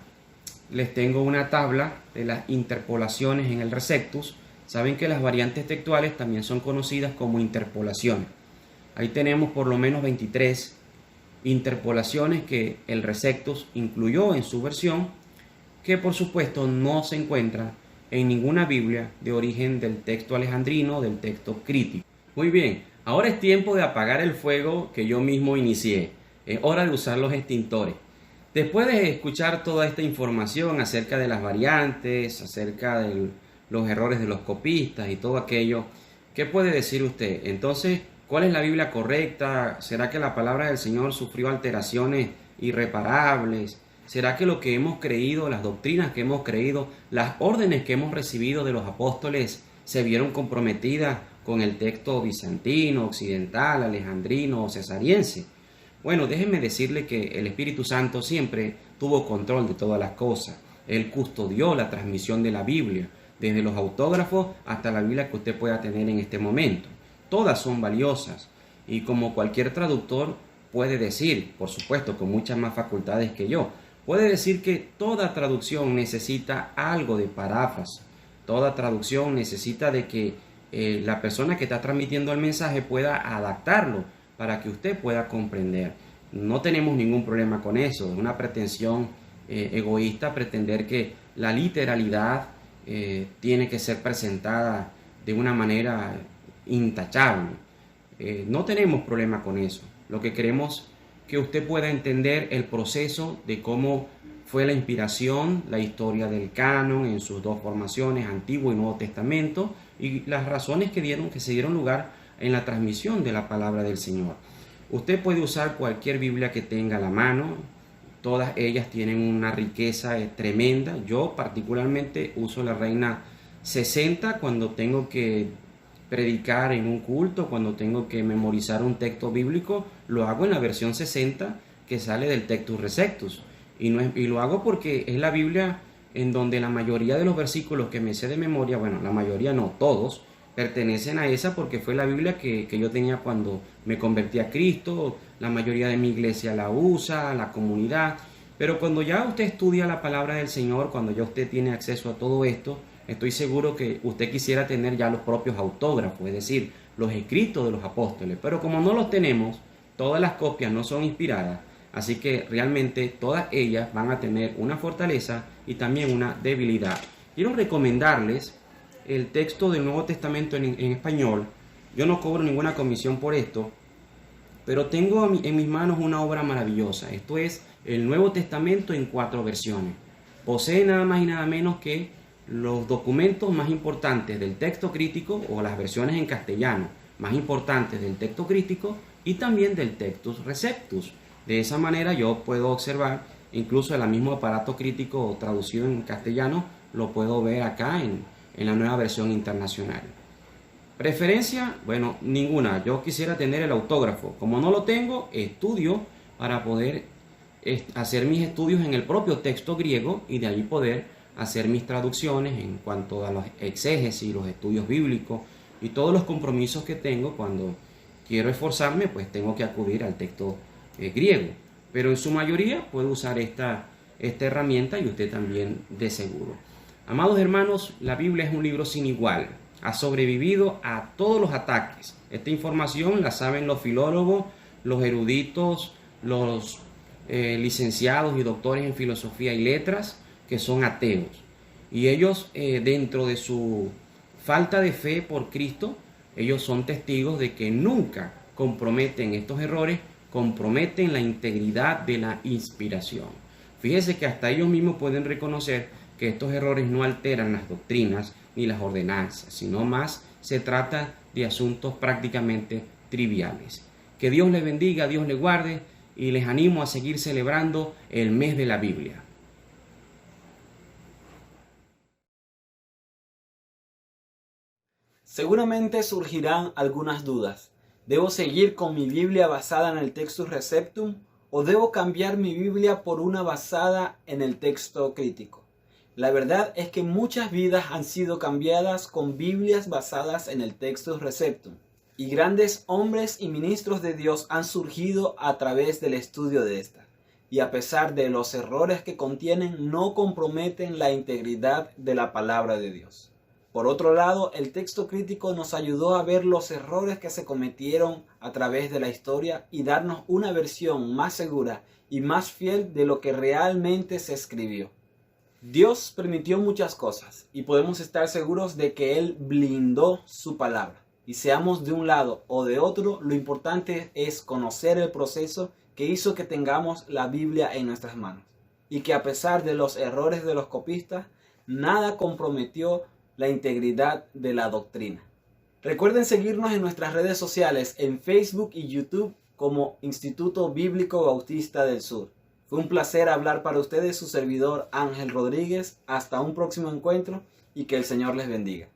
Speaker 2: Les tengo una tabla de las interpolaciones en el Receptus. Saben que las variantes textuales también son conocidas como interpolaciones. Ahí tenemos por lo menos 23 interpolaciones que el Receptus incluyó en su versión, que por supuesto no se encuentran en ninguna Biblia de origen del texto alejandrino, del texto crítico. Muy bien, ahora es tiempo de apagar el fuego que yo mismo inicié. Es hora de usar los extintores. Después de escuchar toda esta información acerca de las variantes, acerca de los errores de los copistas y todo aquello, ¿qué puede decir usted? Entonces, ¿cuál es la Biblia correcta? ¿Será que la palabra del Señor sufrió alteraciones irreparables? ¿Será que lo que hemos creído, las doctrinas que hemos creído, las órdenes que hemos recibido de los apóstoles se vieron comprometidas con el texto bizantino, occidental, alejandrino o cesariense? Bueno, déjenme decirle que el Espíritu Santo siempre tuvo control de todas las cosas. Él custodió la transmisión de la Biblia, desde los autógrafos hasta la Biblia que usted pueda tener en este momento. Todas son valiosas y como cualquier traductor puede decir, por supuesto con muchas más facultades que yo, puede decir que toda traducción necesita algo de paráfrasis. Toda traducción necesita de que la persona que está transmitiendo el mensaje pueda adaptarlo para que usted pueda comprender. No tenemos ningún problema con eso. Es una pretensión egoísta pretender que la literalidad tiene que ser presentada de una manera intachable. No tenemos problema con eso. Lo que queremos que usted pueda entender el proceso de cómo fue la inspiración, la historia del canon en sus dos formaciones, Antiguo y Nuevo Testamento, y las razones que se dieron lugar en la transmisión de la palabra del Señor. Usted puede usar cualquier Biblia que tenga a la mano. Todas ellas tienen una riqueza tremenda. Yo particularmente uso la Reina 60 cuando tengo que predicar en un culto, cuando tengo que memorizar un texto bíblico, lo hago en la versión 60 que sale del Textus Receptus. Y lo hago porque es la Biblia en donde la mayoría de los versículos que me sé de memoria, bueno, la mayoría no, todos, pertenecen a esa porque fue la Biblia que yo tenía cuando me convertí a Cristo. La mayoría de mi iglesia la usa, la comunidad. Pero cuando ya usted estudia la palabra del Señor, cuando ya usted tiene acceso a todo esto, estoy seguro que usted quisiera tener ya los propios autógrafos, es decir, los escritos de los apóstoles. Pero como no los tenemos, todas las copias no son inspiradas, así que realmente todas ellas van a tener una fortaleza y también una debilidad. Quiero recomendarles el texto del Nuevo Testamento en español. Yo no cobro ninguna comisión por esto, pero tengo en mis manos una obra maravillosa. Esto es el Nuevo Testamento en 4 versiones. Posee nada más y nada menos que los documentos más importantes del texto crítico, o las versiones en castellano más importantes del texto crítico, y también del Textus Receptus. De esa manera yo puedo observar, incluso el mismo aparato crítico traducido en castellano, lo puedo ver acá en la nueva versión internacional. Preferencia, bueno, ninguna. Yo quisiera tener el autógrafo. Como no lo tengo, estudio para poder hacer mis estudios en el propio texto griego y de ahí poder hacer mis traducciones en cuanto a los exégesis, los estudios bíblicos y todos los compromisos que tengo. Cuando quiero esforzarme, pues tengo que acudir al texto griego. Pero en su mayoría puedo usar esta herramienta y usted también de seguro. Amados hermanos, la Biblia es un libro sin igual. Ha sobrevivido a todos los ataques. Esta información la saben los filólogos, los eruditos, los licenciados y doctores en filosofía y letras que son ateos. Y ellos, dentro de su falta de fe por Cristo, ellos son testigos de que nunca comprometen estos errores, comprometen la integridad de la inspiración. Fíjese que hasta ellos mismos pueden reconocer que estos errores no alteran las doctrinas ni las ordenanzas, sino más se trata de asuntos prácticamente triviales. Que Dios les bendiga, Dios les guarde y les animo a seguir celebrando el mes de la Biblia.
Speaker 1: Seguramente surgirán algunas dudas. ¿Debo seguir con mi Biblia basada en el Textus Receptum o debo cambiar mi Biblia por una basada en el texto crítico? La verdad es que muchas vidas han sido cambiadas con Biblias basadas en el Textus Receptum, y grandes hombres y ministros de Dios han surgido a través del estudio de esta, y a pesar de los errores que contienen, no comprometen la integridad de la palabra de Dios. Por otro lado, el texto crítico nos ayudó a ver los errores que se cometieron a través de la historia y darnos una versión más segura y más fiel de lo que realmente se escribió. Dios permitió muchas cosas y podemos estar seguros de que Él blindó su palabra. Y seamos de un lado o de otro, lo importante es conocer el proceso que hizo que tengamos la Biblia en nuestras manos. Y que a pesar de los errores de los copistas, nada comprometió la integridad de la doctrina. Recuerden seguirnos en nuestras redes sociales en Facebook y YouTube como Instituto Bíblico Bautista del Sur. Fue un placer hablar para ustedes su servidor Ángel Rodríguez. Hasta un próximo encuentro y que el Señor les bendiga.